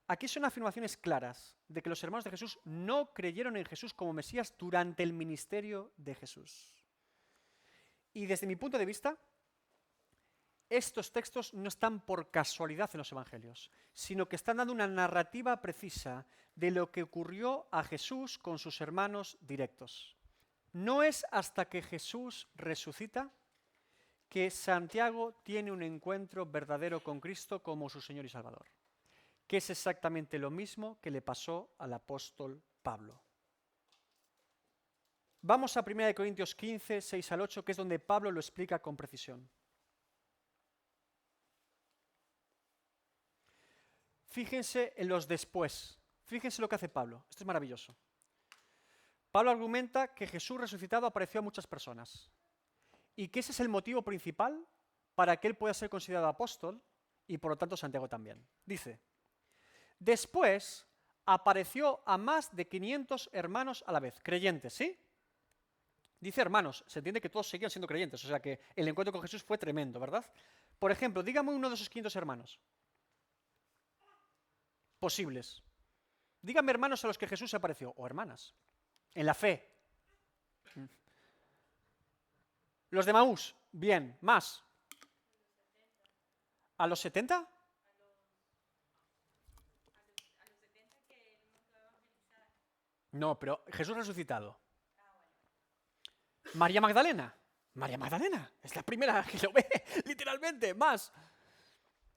Aquí son afirmaciones claras de que los hermanos de Jesús no creyeron en Jesús como Mesías durante el ministerio de Jesús. Y desde mi punto de vista, estos textos no están por casualidad en los evangelios, sino que están dando una narrativa precisa de lo que ocurrió a Jesús con sus hermanos directos. No es hasta que Jesús resucita que Santiago tiene un encuentro verdadero con Cristo como su Señor y Salvador, que es exactamente lo mismo que le pasó al apóstol Pablo. Vamos a 1 Corintios 15, 6 al 8, que es donde Pablo lo explica con precisión. Fíjense en los después. Fíjense lo que hace Pablo. Esto es maravilloso. Pablo argumenta que Jesús resucitado apareció a muchas personas y que ese es el motivo principal para que él pueda ser considerado apóstol y por lo tanto Santiago también. Dice, después apareció a más de 500 hermanos a la vez, creyentes, ¿sí? Dice hermanos, se entiende que todos seguían siendo creyentes, o sea que el encuentro con Jesús fue tremendo, ¿verdad? Por ejemplo, dígame uno de esos 500 hermanos posibles. Dígame hermanos a los que Jesús se apareció, o hermanas, en la fe. Los de Maús, bien, más. ¿A los 70? A los 70 que él mandó a evangelizar. No, pero Jesús resucitado. María Magdalena. María Magdalena, es la primera que lo ve, literalmente, más.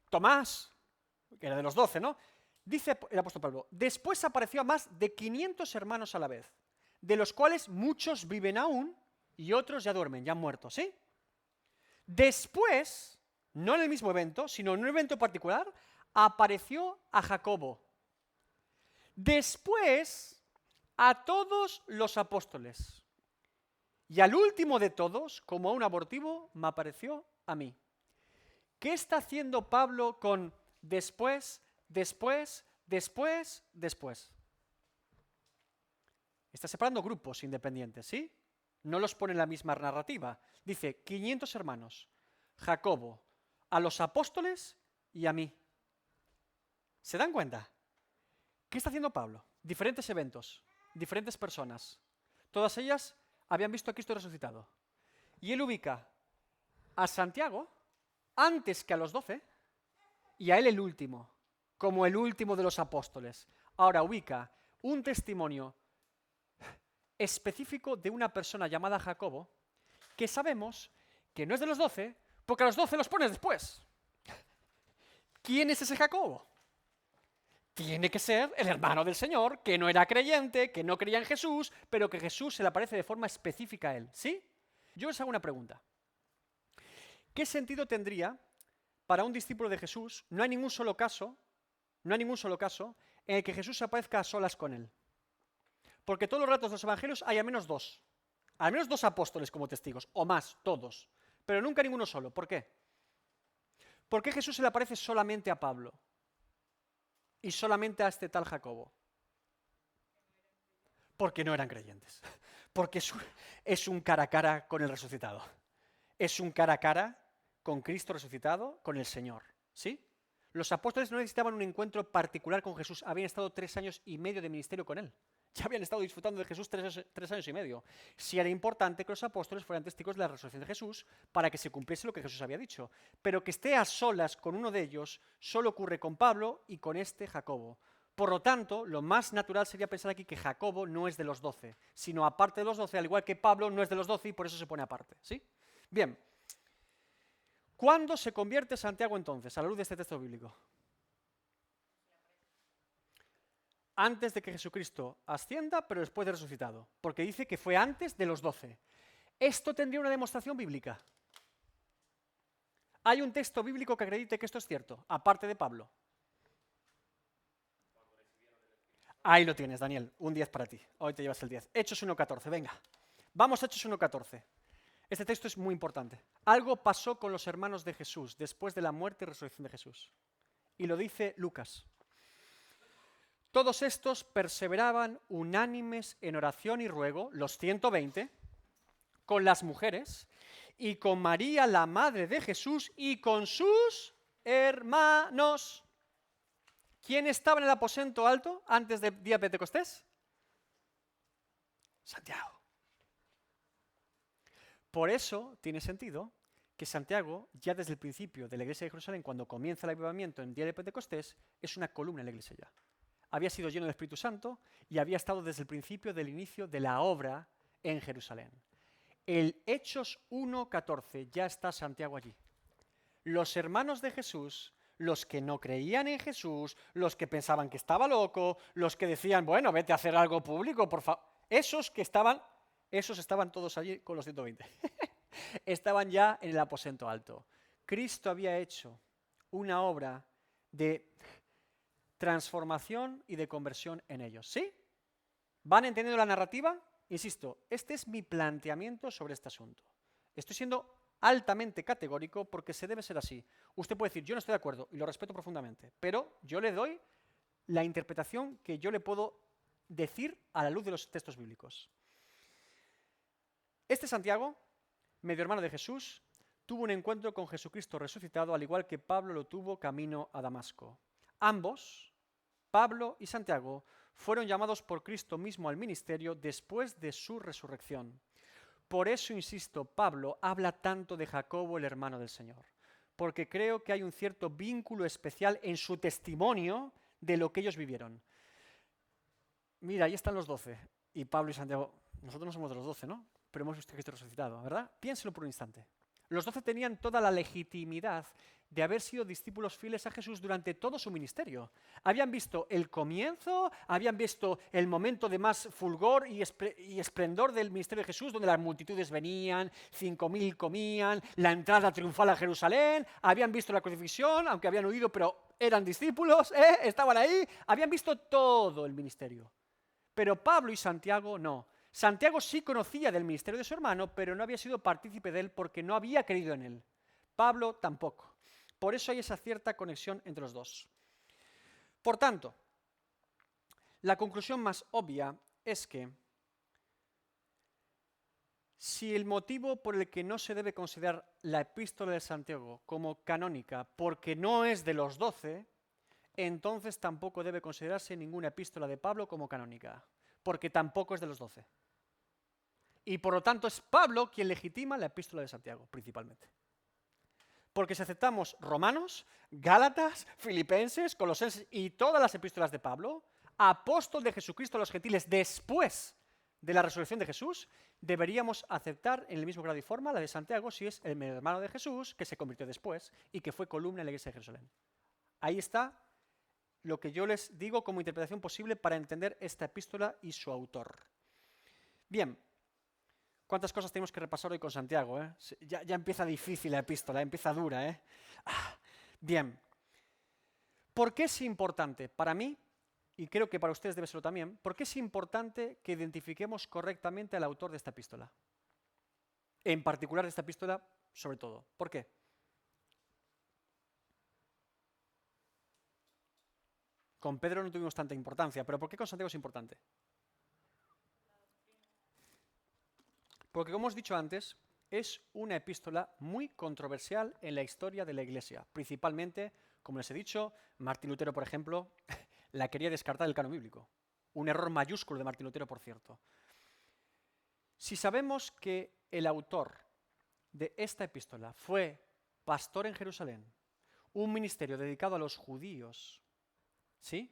Tomás, que era de los 12, ¿no? Dice el apóstol Pablo, después apareció a más de 500 hermanos a la vez, de los cuales muchos viven aún y otros ya duermen, ya han muerto, ¿sí? Después, no en el mismo evento, sino en un evento particular, apareció a Jacobo. Después, a todos los apóstoles. Y al último de todos, como a un abortivo, me apareció a mí. ¿Qué está haciendo Pablo con después, después, después, después? Está separando grupos independientes, ¿sí? No los pone en la misma narrativa. Dice 500 hermanos, Jacobo, a los apóstoles y a mí. ¿Se dan cuenta? ¿Qué está haciendo Pablo? Diferentes eventos, diferentes personas. Todas ellas habían visto a Cristo resucitado. Y él ubica a Santiago antes que a los 12 y a él el último, como el último de los apóstoles. Ahora ubica un testimonio específico de una persona llamada Jacobo, que sabemos que no es de los 12, porque a los 12 los pones después. ¿Quién es ese Jacobo? Tiene que ser el hermano del Señor, que no era creyente, que no creía en Jesús, pero que Jesús se le aparece de forma específica a él, ¿sí? Yo os hago una pregunta. ¿Qué sentido tendría para un discípulo de Jesús? No hay ningún solo caso en el que Jesús se aparezca a solas con él. Porque todos los relatos de los evangelios hay al menos dos apóstoles como testigos, o más, todos, pero nunca ninguno solo. ¿Por qué? ¿Por qué Jesús se le aparece solamente a Pablo y solamente a este tal Jacobo? Porque no eran creyentes. Porque es un cara a cara con el resucitado. Es un cara a cara con Cristo resucitado, con el Señor. ¿Sí? Los apóstoles no necesitaban un encuentro particular con Jesús. Habían estado 3 años y medio de ministerio con él. Ya habían estado disfrutando de Jesús 3 años y medio. Sí era importante que los apóstoles fueran testigos de la resurrección de Jesús para que se cumpliese lo que Jesús había dicho. Pero que esté a solas con uno de ellos solo ocurre con Pablo y con este Jacobo. Por lo tanto, lo más natural sería pensar aquí que Jacobo no es de los 12, sino aparte de los 12, al igual que Pablo no es de los 12 y por eso se pone aparte. ¿Sí? Bien. ¿Cuándo se convierte Santiago entonces, a la luz de este texto bíblico? Antes de que Jesucristo ascienda, pero después de resucitado, porque dice que fue antes de los 12. Esto tendría una demostración bíblica. ¿Hay un texto bíblico que acredite que esto es cierto, aparte de Pablo? Ahí lo tienes, Daniel, un 10 para ti. Hoy te llevas el 10. Hechos 1.14, venga. Vamos a Hechos 1.14. Este texto es muy importante. Algo pasó con los hermanos de Jesús después de la muerte y resurrección de Jesús. Y lo dice Lucas. Todos estos perseveraban unánimes en oración y ruego, los 120, con las mujeres y con María, la madre de Jesús, y con sus hermanos. ¿Quién estaba en el aposento alto antes del día de Pentecostés? Santiago. Por eso tiene sentido que Santiago, ya desde el principio de la iglesia de Jerusalén, cuando comienza el avivamiento en el día de Pentecostés, es una columna en la iglesia ya. Había sido lleno del Espíritu Santo y había estado desde el principio del inicio de la obra en Jerusalén. El Hechos 1.14 ya está Santiago allí. Los hermanos de Jesús, los que no creían en Jesús, los que pensaban que estaba loco, los que decían, bueno, vete a hacer algo público, por favor, esos que estaban Esos estaban todos allí con los 120. Estaban ya en el aposento alto. Cristo había hecho una obra de transformación y de conversión en ellos. ¿Sí? ¿Van entendiendo la narrativa? Insisto, este es mi planteamiento sobre este asunto. Estoy siendo altamente categórico porque se debe ser así. Usted puede decir, yo no estoy de acuerdo y lo respeto profundamente, pero yo le doy la interpretación que yo le puedo decir a la luz de los textos bíblicos. Este Santiago, medio hermano de Jesús, tuvo un encuentro con Jesucristo resucitado, al igual que Pablo lo tuvo camino a Damasco. Ambos, Pablo y Santiago, fueron llamados por Cristo mismo al ministerio después de su resurrección. Por eso, insisto, Pablo habla tanto de Jacobo, el hermano del Señor, porque creo que hay un cierto vínculo especial en su testimonio de lo que ellos vivieron. Mira, ahí están los 12, y Pablo y Santiago, nosotros no somos de los 12, ¿no? Pero hemos visto que Cristo resucitado, ¿verdad? Piénselo por un instante. Los 12 tenían toda la legitimidad de haber sido discípulos fieles a Jesús durante todo su ministerio. Habían visto el comienzo, habían visto el momento de más fulgor y esplendor del ministerio de Jesús, donde las multitudes venían, 5.000 comían, la entrada triunfal a Jerusalén, habían visto la crucifixión, aunque habían huido, pero eran discípulos, estaban ahí, habían visto todo el ministerio. Pero Pablo y Santiago no. Santiago sí conocía del ministerio de su hermano, pero no había sido partícipe de él porque no había creído en él. Pablo tampoco. Por eso hay esa cierta conexión entre los dos. Por tanto, la conclusión más obvia es que si el motivo por el que no se debe considerar la epístola de Santiago como canónica porque no es de los 12, entonces tampoco debe considerarse ninguna epístola de Pablo como canónica, porque tampoco es de los 12. Y por lo tanto es Pablo quien legitima la epístola de Santiago, principalmente. Porque si aceptamos Romanos, Gálatas, Filipenses, Colosenses y todas las epístolas de Pablo, apóstol de Jesucristo a los gentiles después de la resurrección de Jesús, deberíamos aceptar en el mismo grado y forma la de Santiago si es el hermano de Jesús que se convirtió después y que fue columna en la iglesia de Jerusalén. Ahí está lo que yo les digo como interpretación posible para entender esta epístola y su autor. Bien, ¿cuántas cosas tenemos que repasar hoy con Santiago? Ya empieza difícil la epístola, empieza dura. Bien, ¿por qué es importante para mí, y creo que para ustedes debe serlo también, por qué es importante que identifiquemos correctamente al autor de esta epístola? En particular de esta epístola, sobre todo. ¿Por qué? Con Pedro no tuvimos tanta importancia, pero ¿por qué con Santiago es importante? Porque, como os he dicho antes, es una epístola muy controversial en la historia de la Iglesia. Principalmente, como les he dicho, Martín Lutero, por ejemplo, la quería descartar del canon bíblico. Un error mayúsculo de Martín Lutero, por cierto. Si sabemos que el autor de esta epístola fue pastor en Jerusalén, un ministerio dedicado a los judíos, ¿sí?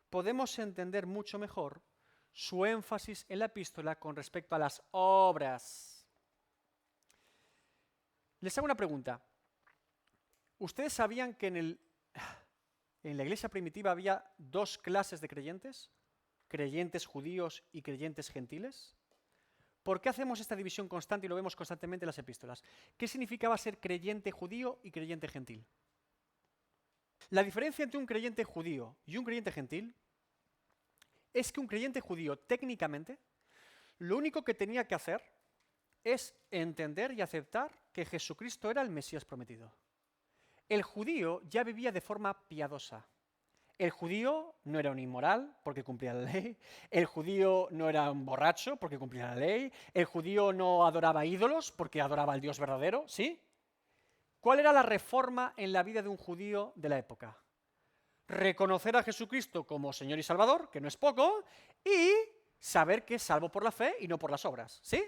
Podemos entender mucho mejor su énfasis en la epístola con respecto a las obras. Les hago una pregunta. ¿Ustedes sabían que en la iglesia primitiva había dos clases de creyentes? ¿Creyentes judíos y creyentes gentiles? ¿Por qué hacemos esta división constante y lo vemos constantemente en las epístolas? ¿Qué significaba ser creyente judío y creyente gentil? La diferencia entre un creyente judío y un creyente gentil es que un creyente judío, técnicamente, lo único que tenía que hacer es entender y aceptar que Jesucristo era el Mesías prometido. El judío ya vivía de forma piadosa. El judío no era un inmoral porque cumplía la ley. El judío no era un borracho porque cumplía la ley. El judío no adoraba ídolos porque adoraba al Dios verdadero, ¿sí? ¿Cuál era la reforma en la vida de un judío de la época? Reconocer a Jesucristo como Señor y Salvador, que no es poco, y saber que es salvo por la fe y no por las obras, ¿sí?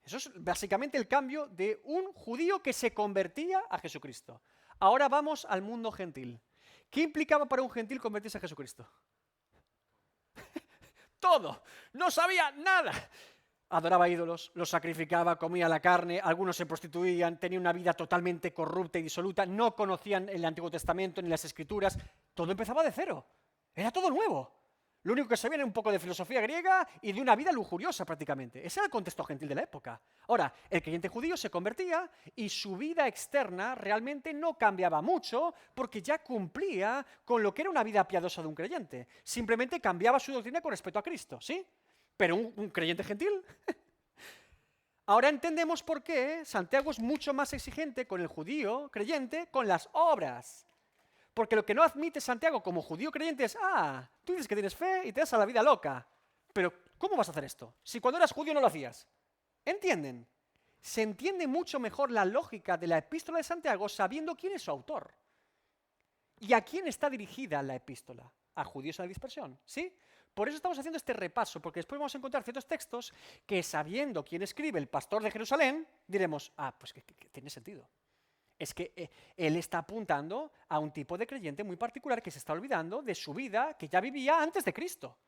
Eso es básicamente el cambio de un judío que se convertía a Jesucristo. Ahora vamos al mundo gentil. ¿Qué implicaba para un gentil convertirse a Jesucristo? Todo. No sabía nada. Adoraba ídolos, los sacrificaba, comía la carne, algunos se prostituían, tenía una vida totalmente corrupta y disoluta, no conocían el Antiguo Testamento ni las Escrituras. Todo empezaba de cero. Era todo nuevo. Lo único que sabían era un poco de filosofía griega y de una vida lujuriosa prácticamente. Ese era el contexto gentil de la época. Ahora, el creyente judío se convertía y su vida externa realmente no cambiaba mucho porque ya cumplía con lo que era una vida piadosa de un creyente. Simplemente cambiaba su doctrina con respecto a Cristo, ¿sí? Pero un creyente gentil. Ahora entendemos por qué Santiago es mucho más exigente con el judío creyente con las obras. Porque lo que no admite Santiago como judío creyente es, tú dices que tienes fe y te das a la vida loca. Pero, ¿cómo vas a hacer esto? Si cuando eras judío no lo hacías. ¿Entienden? Se entiende mucho mejor la lógica de la epístola de Santiago sabiendo quién es su autor. ¿Y a quién está dirigida la epístola? A judíos en la dispersión, ¿sí? Por eso estamos haciendo este repaso, porque después vamos a encontrar ciertos textos que sabiendo quién escribe el pastor de Jerusalén, diremos, pues que tiene sentido. Es que él está apuntando a un tipo de creyente muy particular que se está olvidando de su vida que ya vivía antes de Cristo.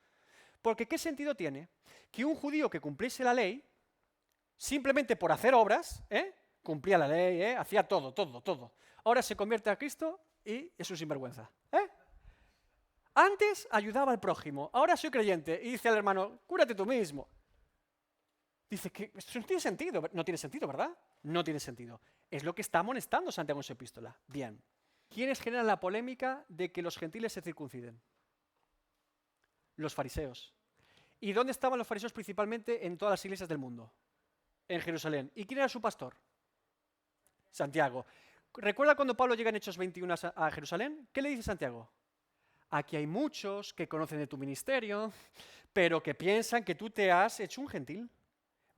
Porque ¿qué sentido tiene que un judío que cumpliese la ley, simplemente por hacer obras, cumplía la ley, hacía todo, ahora se convierte a Cristo y es un sinvergüenza? Antes ayudaba al prójimo, ahora soy creyente y dice al hermano, cúrate tú mismo. Dice que esto no tiene sentido. No tiene sentido, ¿verdad? No tiene sentido. Es lo que está amonestando Santiago en su epístola. Bien. ¿Quiénes generan la polémica de que los gentiles se circunciden? Los fariseos. ¿Y dónde estaban los fariseos principalmente? En todas las iglesias del mundo. En Jerusalén. ¿Y quién era su pastor? Santiago. ¿Recuerda cuando Pablo llega en Hechos 21 a Jerusalén? ¿Qué le dice Santiago? Aquí hay muchos que conocen de tu ministerio, pero que piensan que tú te has hecho un gentil.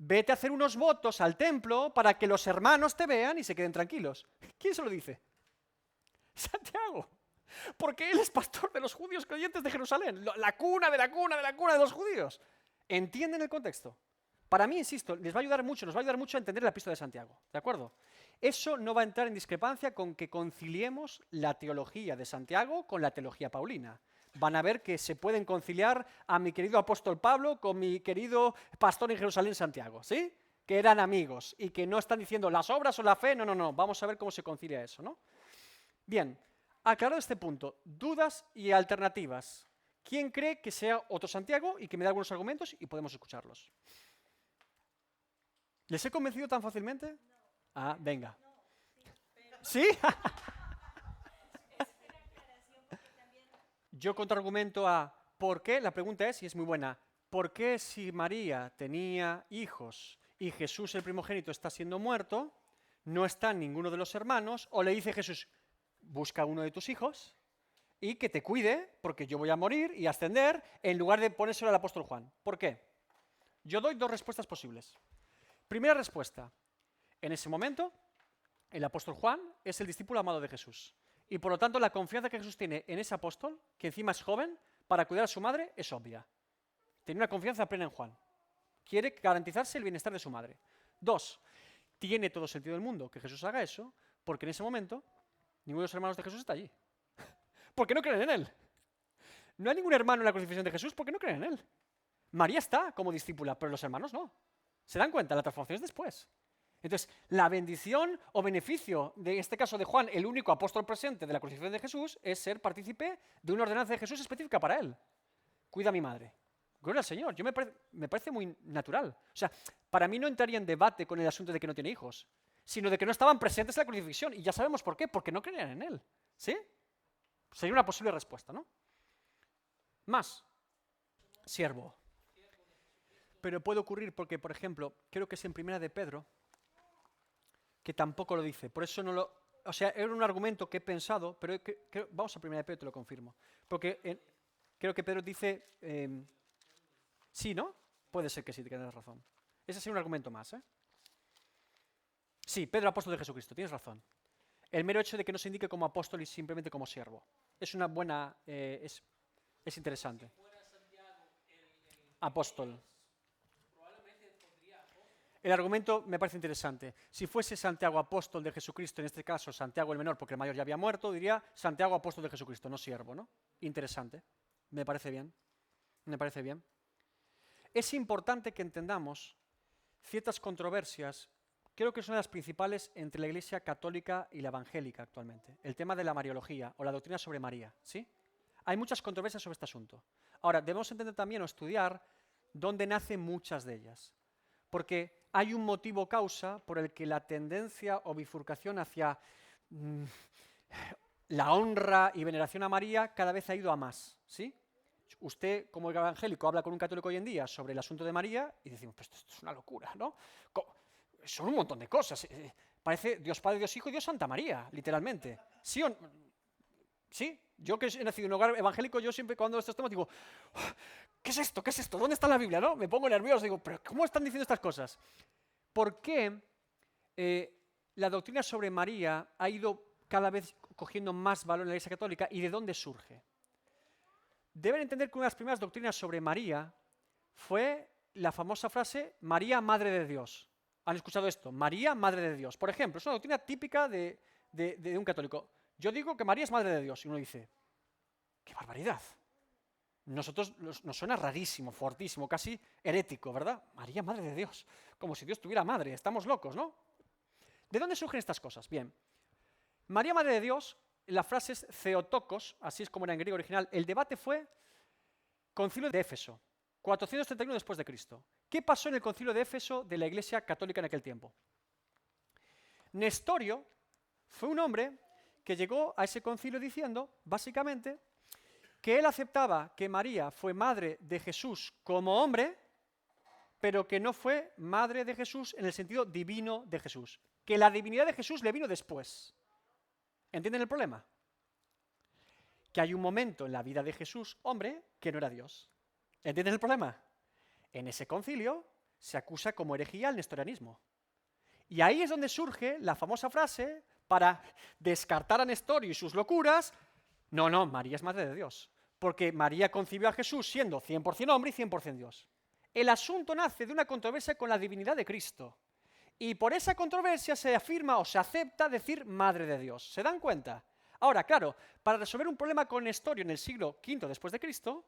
Vete a hacer unos votos al templo para que los hermanos te vean y se queden tranquilos. ¿Quién se lo dice? Santiago. Porque él es pastor de los judíos creyentes de Jerusalén. La cuna de la cuna de la cuna de los judíos. ¿Entienden el contexto? Para mí, insisto, nos va a ayudar mucho a entender la epístola de Santiago. ¿De acuerdo? Eso no va a entrar en discrepancia con que conciliemos la teología de Santiago con la teología paulina. Van a ver que se pueden conciliar a mi querido apóstol Pablo con mi querido pastor en Jerusalén, Santiago, ¿sí? Que eran amigos y que no están diciendo las obras o la fe, no. Vamos a ver cómo se concilia eso, ¿no? Bien, aclarado este punto, dudas y alternativas. ¿Quién cree que sea otro Santiago y que me dé algunos argumentos y podemos escucharlos? ¿Les he convencido tan fácilmente? No. Venga. No, sí, pero ¿Sí? es una aclaración porque también Yo contraargumento a ¿por qué? La pregunta es, y es muy buena, ¿por qué si María tenía hijos y Jesús el primogénito está siendo muerto, no está ninguno de los hermanos, o le dice Jesús, busca uno de tus hijos y que te cuide porque yo voy a morir y ascender en lugar de ponérselo al apóstol Juan? ¿Por qué? Yo doy dos respuestas posibles. Primera respuesta, en ese momento el apóstol Juan es el discípulo amado de Jesús. Y por lo tanto la confianza que Jesús tiene en ese apóstol, que encima es joven, para cuidar a su madre, es obvia. Tiene una confianza plena en Juan. Quiere garantizarse el bienestar de su madre. Dos, tiene todo sentido del mundo que Jesús haga eso, porque en ese momento ninguno de los hermanos de Jesús está allí. Porque no creen en él. No hay ningún hermano en la crucifixión de Jesús porque no creen en él. María está como discípula, pero los hermanos no. ¿Se dan cuenta? La transformación es después. Entonces, la bendición o beneficio de este caso de Juan, el único apóstol presente de la crucifixión de Jesús, es ser partícipe de una ordenanza de Jesús específica para él. Cuida a mi madre. Gloria al Señor. Me parece muy natural. O sea, para mí no entraría en debate con el asunto de que no tiene hijos, sino de que no estaban presentes en la crucifixión. Y ya sabemos por qué, porque no creían en él. ¿Sí? Sería una posible respuesta, ¿no? Más. Siervo. Pero puede ocurrir porque, por ejemplo, creo que es en Primera de Pedro, que tampoco lo dice. Por eso no lo... O sea, era un argumento que he pensado, pero vamos a Primera de Pedro, te lo confirmo. Porque creo que Pedro dice... sí, ¿no? Puede ser que sí, tienes razón. Ese sería un argumento más, ¿eh? Sí, Pedro, apóstol de Jesucristo, tienes razón. El mero hecho de que no se indique como apóstol y simplemente como siervo. Es una buena... es interesante. Apóstol. El argumento me parece interesante. Si fuese Santiago apóstol de Jesucristo, en este caso Santiago el menor, porque el mayor ya había muerto, diría Santiago apóstol de Jesucristo, no siervo, ¿no? Interesante. Me parece bien. Me parece bien. Es importante que entendamos ciertas controversias, creo que son las principales entre la Iglesia católica y la evangélica actualmente. El tema de la mariología o la doctrina sobre María, ¿sí? Hay muchas controversias sobre este asunto. Ahora, debemos entender también o estudiar dónde nacen muchas de ellas. Porque hay un motivo causa por el que la tendencia o bifurcación hacia la honra y veneración a María cada vez ha ido a más, ¿sí? Usted, como evangélico, habla con un católico hoy en día sobre el asunto de María y decimos, pues esto es una locura, ¿no? Son un montón de cosas. Parece Dios Padre, Dios Hijo y Dios Santa María, literalmente. ¿Sí o no? ¿Sí? Yo que he nacido en un hogar evangélico, yo siempre cuando estos temas digo, ¿qué es esto? ¿Qué es esto? ¿Dónde está la Biblia? ¿No? Me pongo nervioso, digo, ¿pero cómo están diciendo estas cosas? ¿Por qué la doctrina sobre María ha ido cada vez cogiendo más valor en la Iglesia Católica y de dónde surge? Deben entender que una de las primeras doctrinas sobre María fue la famosa frase María, Madre de Dios. ¿Han escuchado esto? María, Madre de Dios. Por ejemplo, es una doctrina típica de un católico. Yo digo que María es Madre de Dios. Y uno dice, ¡qué barbaridad! Nosotros nos suena rarísimo, fortísimo, casi herético, ¿verdad? María, Madre de Dios. Como si Dios tuviera madre. Estamos locos, ¿no? ¿De dónde surgen estas cosas? Bien. María, Madre de Dios, la frase es Theotokos, así es como era en griego original. El debate fue Concilio de Éfeso, 431 después de Cristo. ¿Qué pasó en el Concilio de Éfeso de la Iglesia Católica en aquel tiempo? Nestorio fue un hombre que llegó a ese concilio diciendo, básicamente, que él aceptaba que María fue madre de Jesús como hombre, pero que no fue madre de Jesús en el sentido divino de Jesús. Que la divinidad de Jesús le vino después. ¿Entienden el problema? Que hay un momento en la vida de Jesús, hombre, que no era Dios. ¿Entienden el problema? En ese concilio se acusa como herejía al nestorianismo. Y ahí es donde surge la famosa frase para descartar a Nestorio y sus locuras. No, María es madre de Dios. Porque María concibió a Jesús siendo 100% hombre y 100% Dios. El asunto nace de una controversia con la divinidad de Cristo. Y por esa controversia se afirma o se acepta decir Madre de Dios. ¿Se dan cuenta? Ahora, claro, para resolver un problema con Nestorio en el siglo V después de Cristo,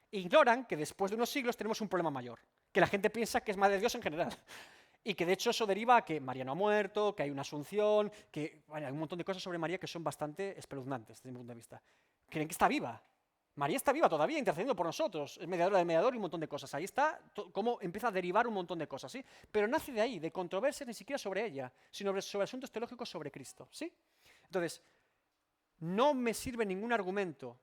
ignoran que después de unos siglos tenemos un problema mayor, que la gente piensa que es Madre de Dios en general. Y que de hecho eso deriva a que María no ha muerto, que hay una asunción, que bueno, hay un montón de cosas sobre María que son bastante espeluznantes desde mi punto de vista. Creen que está viva. María está viva todavía, intercediendo por nosotros, es mediadora del mediador y un montón de cosas. Ahí está cómo empieza a derivar un montón de cosas, ¿sí? Pero nace de ahí, de controversias ni siquiera sobre ella, sino sobre asuntos teológicos sobre Cristo, ¿sí? Entonces, no me sirve ningún argumento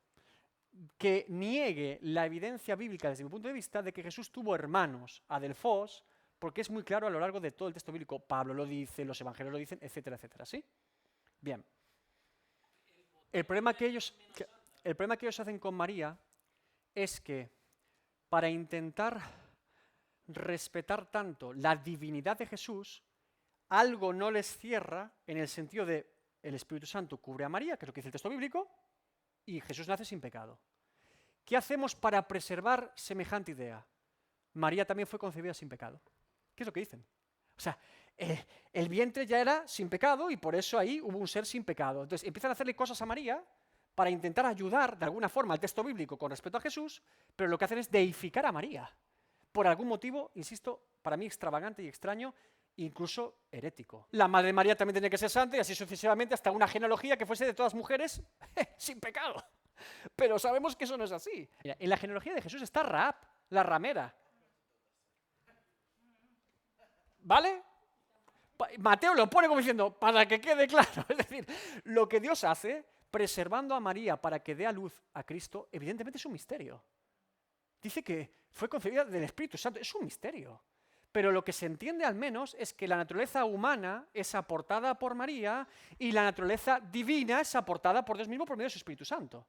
que niegue la evidencia bíblica desde mi punto de vista de que Jesús tuvo hermanos, adelfos, porque es muy claro a lo largo de todo el texto bíblico. Pablo lo dice, los evangelios lo dicen, etcétera, etcétera, ¿sí? Bien. El problema que ellos hacen con María es que para intentar respetar tanto la divinidad de Jesús, algo no les cierra en el sentido de el Espíritu Santo cubre a María, que es lo que dice el texto bíblico, y Jesús nace sin pecado. ¿Qué hacemos para preservar semejante idea? María también fue concebida sin pecado. ¿Qué es lo que dicen? O sea, el vientre ya era sin pecado y por eso ahí hubo un ser sin pecado. Entonces empiezan a hacerle cosas a María para intentar ayudar de alguna forma al texto bíblico con respecto a Jesús, pero lo que hacen es deificar a María. Por algún motivo, insisto, para mí extravagante y extraño, incluso herético. La Madre María también tenía que ser santa y así sucesivamente hasta una genealogía que fuese de todas mujeres sin pecado. Pero sabemos que eso no es así. Mira, en la genealogía de Jesús está Rahab, la ramera. ¿Vale? Mateo lo pone como diciendo, para que quede claro. Es decir, lo que Dios hace, preservando a María para que dé a luz a Cristo, evidentemente es un misterio. Dice que fue concebida del Espíritu Santo. Es un misterio. Pero lo que se entiende al menos es que la naturaleza humana es aportada por María y la naturaleza divina es aportada por Dios mismo por medio de su Espíritu Santo.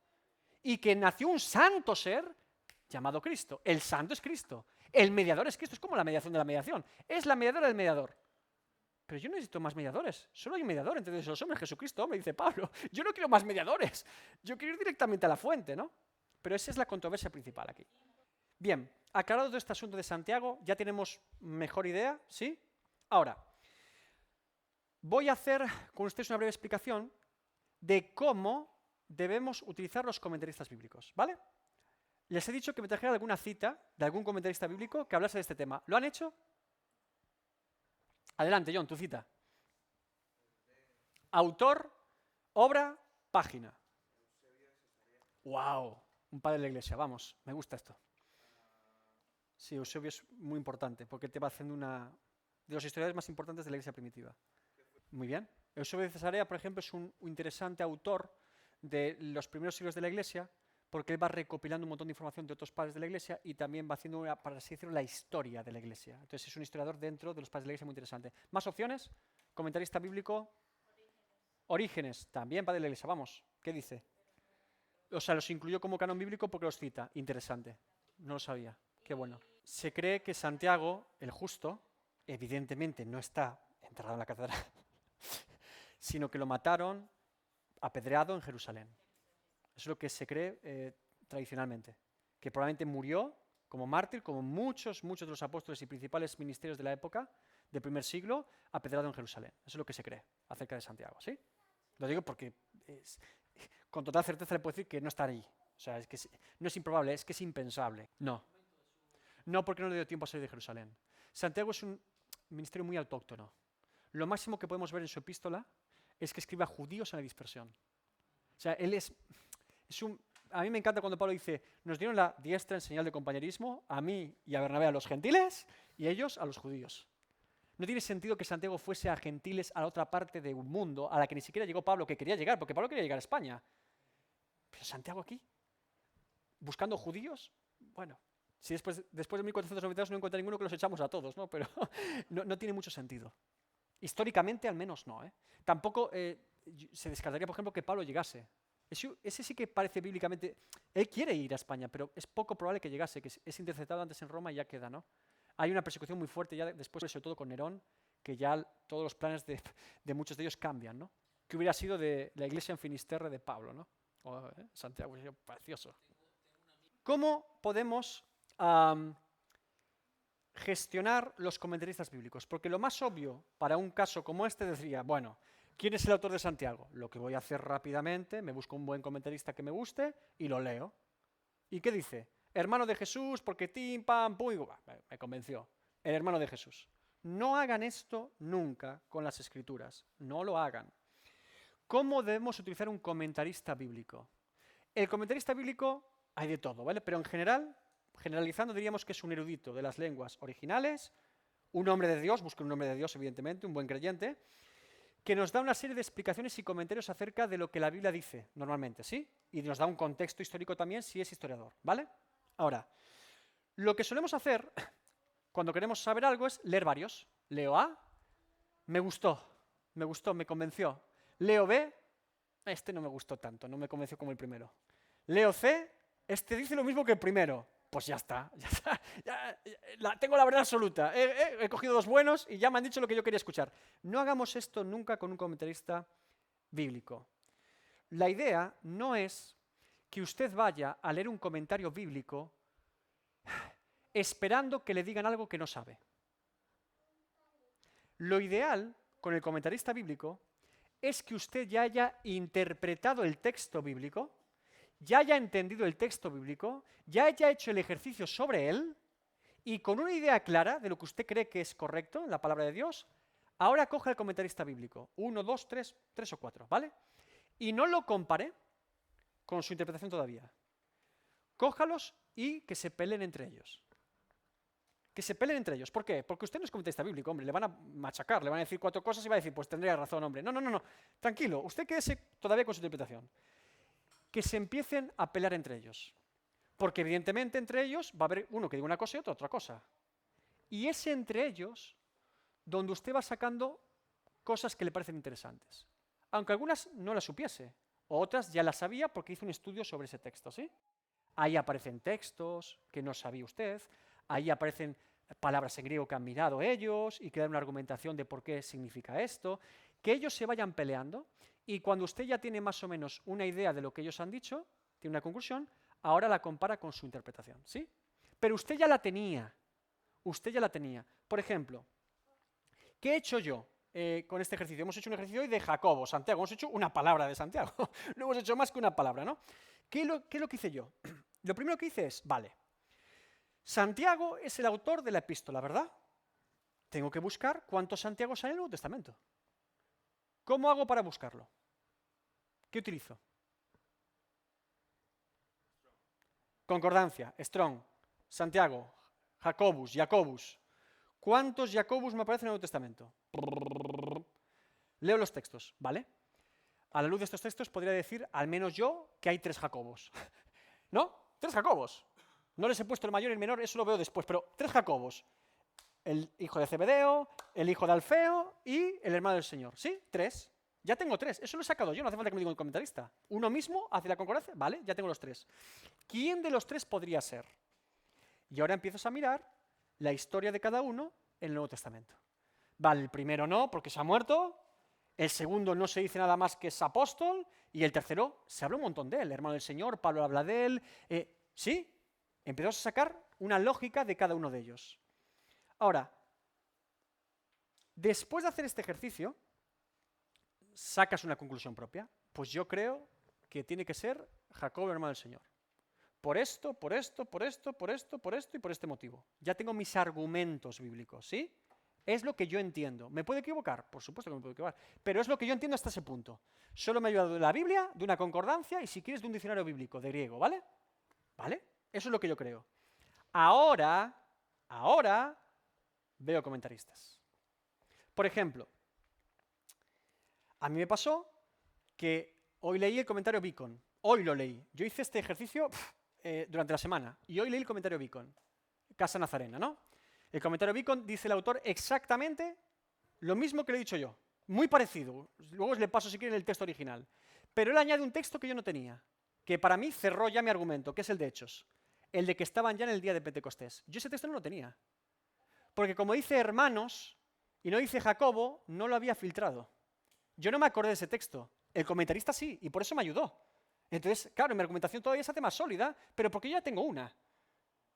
Y que nació un santo ser llamado Cristo. El santo es Cristo. El mediador es Cristo. Es como la mediación de la mediación. Es la mediadora del mediador. Pero yo no necesito más mediadores. Solo hay un mediador entre los hombres, Jesucristo, me dice Pablo. Yo no quiero más mediadores. Yo quiero ir directamente a la fuente, ¿no? Pero esa es la controversia principal aquí. Bien, aclarado todo este asunto de Santiago, ya tenemos mejor idea, ¿sí? Ahora, voy a hacer con ustedes una breve explicación de cómo debemos utilizar los comentaristas bíblicos, ¿vale? Les he dicho que me trajeran alguna cita de algún comentarista bíblico que hablase de este tema. ¿Lo han hecho? Adelante, John, tu cita. Autor, obra, página. ¡Wow! Un padre de la iglesia, vamos, me gusta esto. Sí, Eusebio es muy importante porque te va haciendo una de los historiadores más importantes de la iglesia primitiva. Muy bien. Eusebio de Cesarea, por ejemplo, es un interesante autor de los primeros siglos de la iglesia porque él va recopilando un montón de información de otros padres de la iglesia y también va haciendo, para así decirlo, la historia de la iglesia. Entonces es un historiador dentro de los padres de la iglesia muy interesante. ¿Más opciones? Comentarista bíblico. Orígenes, también padre de la iglesia. Vamos, ¿qué dice? O sea, los incluyó como canon bíblico porque los cita. Interesante. No lo sabía. Qué bueno. Se cree que Santiago, el justo, evidentemente no está enterrado en la catedral, sino que lo mataron apedreado en Jerusalén. Eso es lo que se cree tradicionalmente. Que probablemente murió como mártir, como muchos de los apóstoles y principales ministerios de la época, del primer siglo, apedreado en Jerusalén. Eso es lo que se cree acerca de Santiago, ¿sí? Lo digo porque con total certeza le puedo decir que no está ahí. O sea, es que no es improbable, es que es impensable. No. No, porque no le dio tiempo a salir de Jerusalén. Santiago es un ministerio muy autóctono. Lo máximo que podemos ver en su epístola es que escribe a judíos en la dispersión. O sea, él es un... A mí me encanta cuando Pablo dice, nos dieron la diestra en señal de compañerismo, a mí y a Bernabé a los gentiles, y ellos a los judíos. No tiene sentido que Santiago fuese a gentiles a la otra parte de un mundo a la que ni siquiera llegó Pablo, que quería llegar, porque Pablo quería llegar a España. Pero Santiago aquí, buscando judíos, bueno, si después de 1492 no encuentra ninguno, que los echamos a todos, ¿no? Pero no tiene mucho sentido. Históricamente al menos no. Tampoco se descartaría, por ejemplo, que Pablo llegase. Ese sí que parece bíblicamente... Él quiere ir a España, pero es poco probable que llegase, que es interceptado antes en Roma y ya queda, ¿no? Hay una persecución muy fuerte ya después, sobre todo con Nerón, que ya todos los planes de muchos de ellos cambian, ¿no? Que hubiera sido de la iglesia en Finisterre de Pablo, ¿no? Santiago, precioso. ¿Cómo podemos gestionar los comentaristas bíblicos? Porque lo más obvio para un caso como este decía, bueno, ¿quién es el autor de Santiago? Lo que voy a hacer rápidamente, me busco un buen comentarista que me guste y lo leo. ¿Y qué dice? Hermano de Jesús, porque tim, pam, pum, y me convenció. El hermano de Jesús. No hagan esto nunca con las Escrituras. No lo hagan. ¿Cómo debemos utilizar un comentarista bíblico? El comentarista bíblico hay de todo, ¿vale? Pero en general, generalizando, diríamos que es un erudito de las lenguas originales, un hombre de Dios, busca un hombre de Dios, evidentemente, un buen creyente, que nos da una serie de explicaciones y comentarios acerca de lo que la Biblia dice normalmente, ¿sí? Y nos da un contexto histórico también si es historiador, ¿vale? Ahora, lo que solemos hacer cuando queremos saber algo es leer varios. Leo A, me gustó, me convenció. Leo B, este no me gustó tanto, no me convenció como el primero. Leo C, este dice lo mismo que el primero. Pues ya está, tengo la verdad absoluta. He cogido dos buenos y ya me han dicho lo que yo quería escuchar. No hagamos esto nunca con un comentarista bíblico. La idea no es que usted vaya a leer un comentario bíblico esperando que le digan algo que no sabe. Lo ideal con el comentarista bíblico es que usted ya haya interpretado el texto bíblico, ya haya entendido el texto bíblico, ya haya hecho el ejercicio sobre él y con una idea clara de lo que usted cree que es correcto en la palabra de Dios, ahora coja el comentarista bíblico, 1, 2, 3 o 4, ¿vale? Y no lo compare con su interpretación todavía. Cójalos y que se peleen entre ellos. Que se peleen entre ellos. ¿Por qué? Porque usted no es comentarista bíblico, hombre. Le van a machacar, le van a decir 4 cosas y va a decir, pues tendría razón, hombre. No. Tranquilo, usted quédese todavía con su interpretación. Que se empiecen a pelear entre ellos. Porque evidentemente entre ellos va a haber uno que diga una cosa y otro otra cosa. Y es entre ellos donde usted va sacando cosas que le parecen interesantes. Aunque algunas no las supiese, o otras ya las sabía porque hizo un estudio sobre ese texto, ¿sí? Ahí aparecen textos que no sabía usted, ahí aparecen palabras en griego que han mirado ellos y que dan una argumentación de por qué significa esto, que ellos se vayan peleando y cuando usted ya tiene más o menos una idea de lo que ellos han dicho, tiene una conclusión, ahora la compara con su interpretación, ¿sí? Pero usted ya la tenía, Por ejemplo, ¿qué he hecho yo con este ejercicio? Hemos hecho un ejercicio hoy de Jacobo, Santiago, hemos hecho una palabra de Santiago, no hemos hecho más que una palabra, ¿no? ¿Qué es lo que hice yo? Lo primero que hice es, vale, Santiago es el autor de la epístola, ¿verdad? Tengo que buscar cuántos Santiagos hay en el Nuevo Testamento. ¿Cómo hago para buscarlo? ¿Qué utilizo? Concordancia, Strong, Santiago, Jacobus. ¿Cuántos Jacobus me aparecen en el Nuevo Testamento? Leo los textos, ¿vale? A la luz de estos textos podría decir, al menos yo, que hay 3 Jacobos. ¿No? 3 Jacobos. No les he puesto el mayor y el menor, eso lo veo después, pero 3 Jacobos. El hijo de Zebedeo, el hijo de Alfeo y el hermano del Señor. ¿Sí? 3. Ya tengo 3. Eso lo he sacado yo, no hace falta que me diga un comentarista. Uno mismo hace la concordancia, ¿vale? Ya tengo los 3. ¿Quién de los 3 podría ser? Y ahora empiezas a mirar la historia de cada uno en el Nuevo Testamento. Vale, el primero no, porque se ha muerto. El segundo no se dice nada más que es apóstol. Y el tercero, se habla un montón de él. El hermano del Señor, Pablo habla de él. ¿Sí? Empezamos a sacar una lógica de cada uno de ellos. Ahora, después de hacer este ejercicio, sacas una conclusión propia. Pues yo creo que tiene que ser Jacobo, el hermano del Señor. Por esto y por este motivo. Ya tengo mis argumentos bíblicos, ¿sí? Es lo que yo entiendo. ¿Me puedo equivocar? Por supuesto que me puedo equivocar. Pero es lo que yo entiendo hasta ese punto. Solo me ha ayudado de la Biblia, de una concordancia y si quieres de un diccionario bíblico, de griego, ¿vale? ¿Vale? Eso es lo que yo creo. Ahora veo comentaristas. Por ejemplo, a mí me pasó que hoy leí el comentario Beacon. Hoy lo leí. Yo hice este ejercicio durante la semana y hoy leí el comentario Beacon. Casa Nazarena, ¿no? El comentario Beacon dice el autor exactamente lo mismo que le he dicho yo. Muy parecido. Luego os le paso si quieren el texto original. Pero él añade un texto que yo no tenía, que para mí cerró ya mi argumento, que es el de Hechos. El de que estaban ya en el día de Pentecostés. Yo ese texto no lo tenía. Porque como dice hermanos y no dice Jacobo, no lo había filtrado. Yo no me acordé de ese texto. El comentarista sí, y por eso me ayudó. Entonces, claro, mi argumentación todavía se hace más sólida, pero porque yo ya tengo una.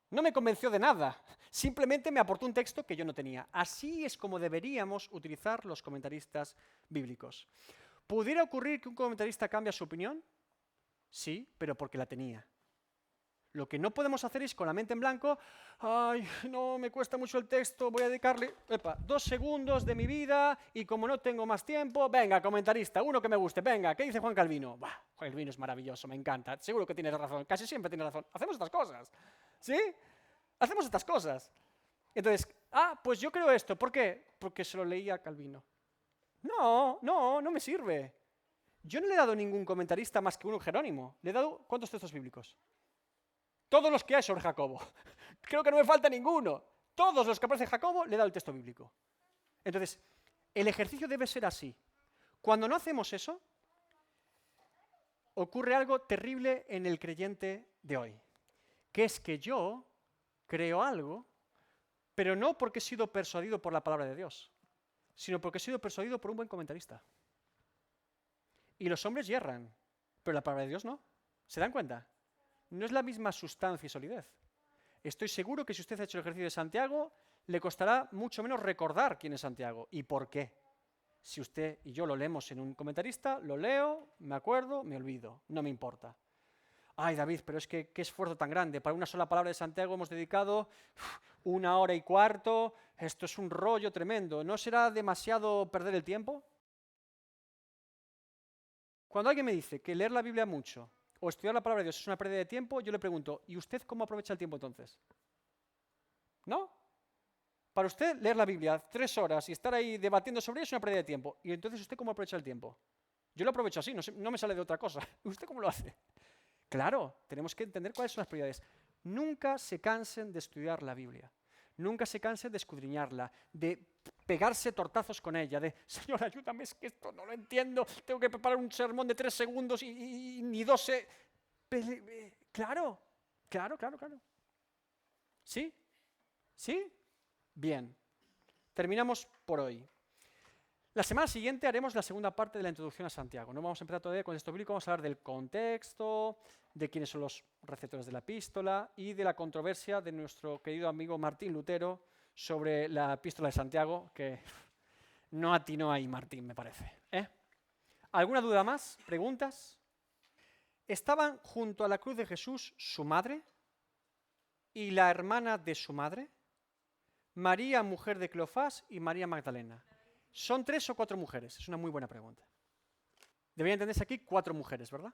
No me convenció de nada, simplemente me aportó un texto que yo no tenía. Así es como deberíamos utilizar los comentaristas bíblicos. ¿Pudiera ocurrir que un comentarista cambie su opinión? Sí, pero porque la tenía. Lo que no podemos hacer es con la mente en blanco, ay, no, me cuesta mucho el texto, voy a dedicarle 2 segundos de mi vida y como no tengo más tiempo, venga, comentarista, uno que me guste, venga, ¿qué dice Juan Calvino? Bah, Juan Calvino es maravilloso, me encanta, seguro que tienes razón, casi siempre tienes razón. Hacemos estas cosas, ¿sí? Hacemos estas cosas. Entonces, pues yo creo esto, ¿por qué? Porque se lo leí a Calvino. No me sirve. Yo no le he dado ningún comentarista más que uno Jerónimo. Le he dado, ¿cuántos textos bíblicos? Todos los que hay sobre Jacobo. Creo que no me falta ninguno. Todos los que aparece Jacobo le he dado el texto bíblico. Entonces, el ejercicio debe ser así. Cuando no hacemos eso, ocurre algo terrible en el creyente de hoy, que es que yo creo algo, pero no porque he sido persuadido por la palabra de Dios, sino porque he sido persuadido por un buen comentarista. Y los hombres yerran, pero la palabra de Dios no. ¿Se dan cuenta? No es la misma sustancia y solidez. Estoy seguro que si usted ha hecho el ejercicio de Santiago, le costará mucho menos recordar quién es Santiago y por qué. Si usted y yo lo leemos en un comentarista, lo leo, me acuerdo, me olvido, no me importa. Ay, David, pero es que qué esfuerzo tan grande. Para una sola palabra de Santiago hemos dedicado 1 hora y cuarto. Esto es un rollo tremendo. ¿No será demasiado perder el tiempo? Cuando alguien me dice que leer la Biblia mucho o estudiar la palabra de Dios es una pérdida de tiempo, yo le pregunto, ¿y usted cómo aprovecha el tiempo entonces? ¿No? Para usted leer la Biblia 3 horas y estar ahí debatiendo sobre ella es una pérdida de tiempo. ¿Y entonces usted cómo aprovecha el tiempo? Yo lo aprovecho así, no me sale de otra cosa. ¿Usted cómo lo hace? Claro, tenemos que entender cuáles son las prioridades. Nunca se cansen de estudiar la Biblia. Nunca se cansen de escudriñarla, de pegarse tortazos con ella, de, Señor, ayúdame, es que esto no lo entiendo, tengo que preparar un sermón de 3 segundos y ni 2 Claro. ¿Sí? ¿Sí? Bien. Terminamos por hoy. La semana siguiente haremos la segunda parte de la introducción a Santiago. No vamos a empezar todavía con el texto bíblico, vamos a hablar del contexto, de quiénes son los receptores de la epístola y de la controversia de nuestro querido amigo Martín Lutero sobre la epístola de Santiago, que no atinó ahí Martín, me parece. ¿Alguna duda más? ¿Preguntas? ¿Estaban junto a la cruz de Jesús su madre y la hermana de su madre? María, mujer de Cleofás, y María Magdalena. ¿Son 3 o 4 mujeres? Es una muy buena pregunta. Debería entenderse aquí 4 mujeres, ¿verdad?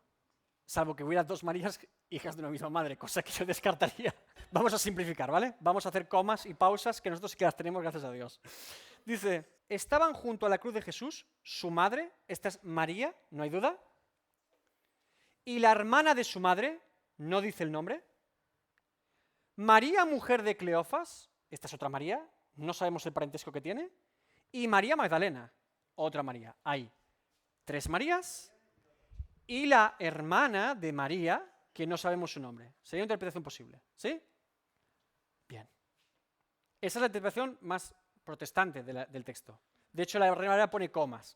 salvo que hubiera 2 Marías hijas de una misma madre, cosa que yo descartaría. Vamos a simplificar, ¿vale? Vamos a hacer comas y pausas que nosotros sí que las tenemos, gracias a Dios. Dice, estaban junto a la cruz de Jesús, su madre, esta es María, no hay duda, y la hermana de su madre, no dice el nombre, María, mujer de Cleofas, esta es otra María, no sabemos el parentesco que tiene, y María Magdalena, otra María. Hay 3 Marías y la hermana de María, que no sabemos su nombre. Sería una interpretación posible, ¿sí? Bien. Esa es la interpretación más protestante del texto. De hecho, la Reina Valera pone comas.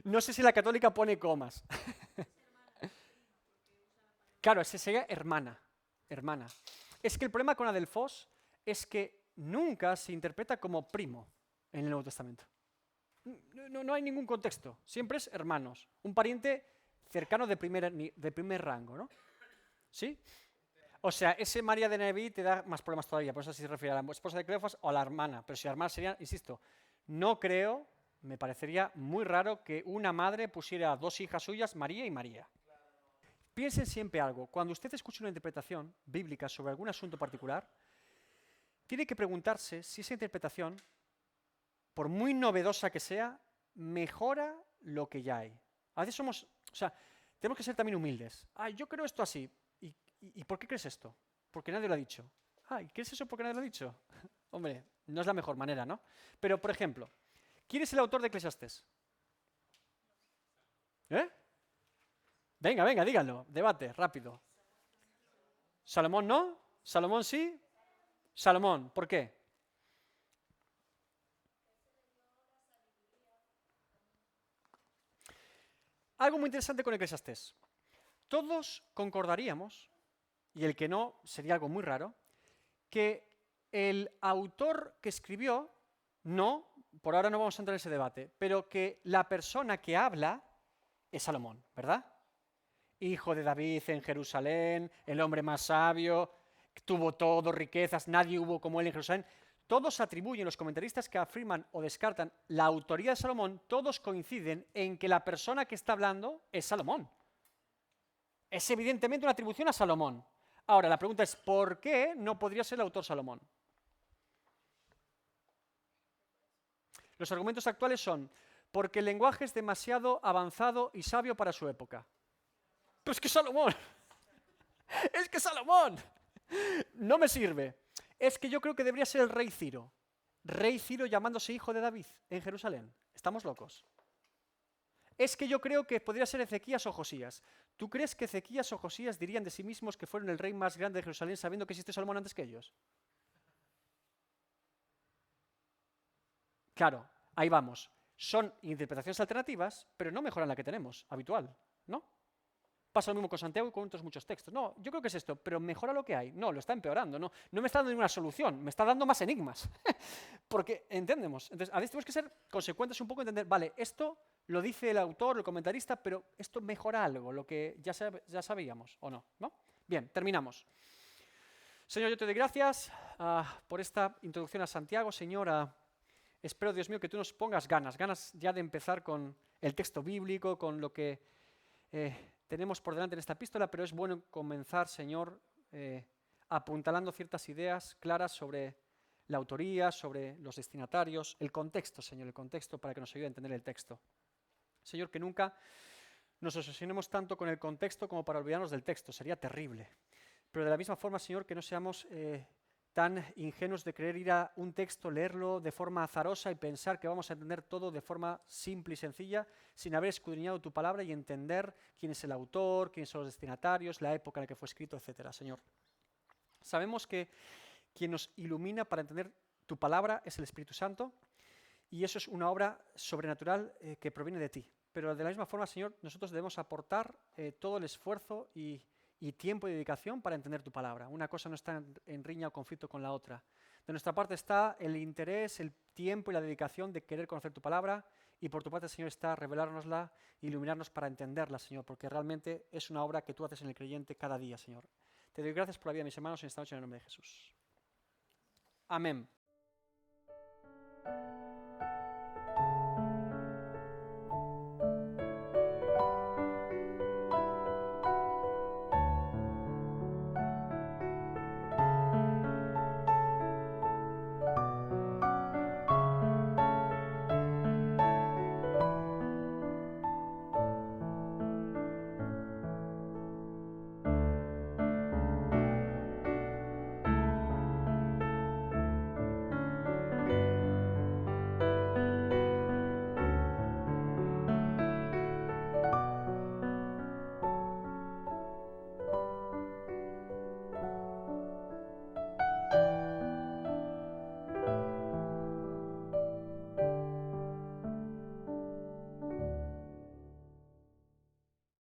No sé si la católica pone comas. Claro, ese sería hermana. Hermana. Es que el problema con Adelfos es que nunca se interpreta como primo en el Nuevo Testamento. No hay ningún contexto. Siempre es hermanos. Un pariente cercano de primer rango, ¿no? ¿Sí? O sea, ese María de Neví te da más problemas todavía. Por eso se refiere a la esposa de Cleofas o a la hermana. Pero si la hermana sería, insisto, no creo, me parecería muy raro que una madre pusiera a 2 hijas suyas, María y María. Piensen siempre algo. Cuando usted escucha una interpretación bíblica sobre algún asunto particular, tiene que preguntarse si esa interpretación, por muy novedosa que sea, mejora lo que ya hay. A veces tenemos que ser también humildes. Yo creo esto así. ¿Y por qué crees esto? Porque nadie lo ha dicho. ¿Y crees eso porque nadie lo ha dicho? Hombre, no es la mejor manera, ¿no? Pero, por ejemplo, ¿quién es el autor de Eclesiastés? Venga, díganlo. Debate, rápido. ¿Salomón no? ¿Salomón sí? Salomón, ¿por qué? Algo muy interesante con Eclesiastés. Todos concordaríamos, y el que no sería algo muy raro, que el autor que escribió, por ahora no vamos a entrar en ese debate, pero que la persona que habla es Salomón, ¿verdad? Hijo de David en Jerusalén, el hombre más sabio, tuvo todo, riquezas, nadie hubo como él en Jerusalén. Todos atribuyen, los comentaristas que afirman o descartan la autoría de Salomón, todos coinciden en que la persona que está hablando es Salomón. Es evidentemente una atribución a Salomón. Ahora, la pregunta es, ¿por qué no podría ser el autor Salomón? Los argumentos actuales son, porque el lenguaje es demasiado avanzado y sabio para su época. ¡Pero es que Salomón! ¡Es que Salomón! No me sirve. Es que yo creo que debería ser el rey Ciro. Rey Ciro llamándose hijo de David en Jerusalén. ¿Estamos locos? Es que yo creo que podría ser Ezequías o Josías. ¿Tú crees que Ezequías o Josías dirían de sí mismos que fueron el rey más grande de Jerusalén sabiendo que existe Salomón antes que ellos? Claro, ahí vamos. Son interpretaciones alternativas, pero no mejoran la que tenemos, habitual, ¿no? Pasa lo mismo con Santiago y con otros muchos textos. No, yo creo que es esto, pero mejora lo que hay. No, lo está empeorando. No me está dando ninguna solución, me está dando más enigmas. Porque entendemos. Entonces, a veces tenemos que ser consecuentes un poco, entender, vale, esto lo dice el autor, el comentarista, pero esto mejora algo, lo que ya sabíamos, ¿o no? Bien, terminamos. Señor, yo te doy gracias por esta introducción a Santiago. Señor, espero, Dios mío, que tú nos pongas ganas ya de empezar con el texto bíblico, con lo que tenemos por delante en esta epístola, pero es bueno comenzar, Señor, apuntalando ciertas ideas claras sobre la autoría, sobre los destinatarios, el contexto, Señor, el contexto para que nos ayude a entender el texto. Señor, que nunca nos obsesionemos tanto con el contexto como para olvidarnos del texto, sería terrible. Pero de la misma forma, Señor, que no seamos tan ingenuos de querer ir a un texto, leerlo de forma azarosa y pensar que vamos a entender todo de forma simple y sencilla, sin haber escudriñado tu palabra y entender quién es el autor, quiénes son los destinatarios, la época en la que fue escrito, etcétera. Señor, sabemos que quien nos ilumina para entender tu palabra es el Espíritu Santo, y eso es una obra sobrenatural que proviene de ti. Pero de la misma forma, Señor, nosotros debemos aportar todo el esfuerzo y tiempo y dedicación para entender tu palabra. Una cosa no está en riña o conflicto con la otra. De nuestra parte está el interés, el tiempo y la dedicación de querer conocer tu palabra, y por tu parte, Señor, está revelárnosla, iluminarnos para entenderla, Señor, porque realmente es una obra que tú haces en el creyente cada día, Señor. Te doy gracias por la vida de mis hermanos en esta noche en el nombre de Jesús. Amén.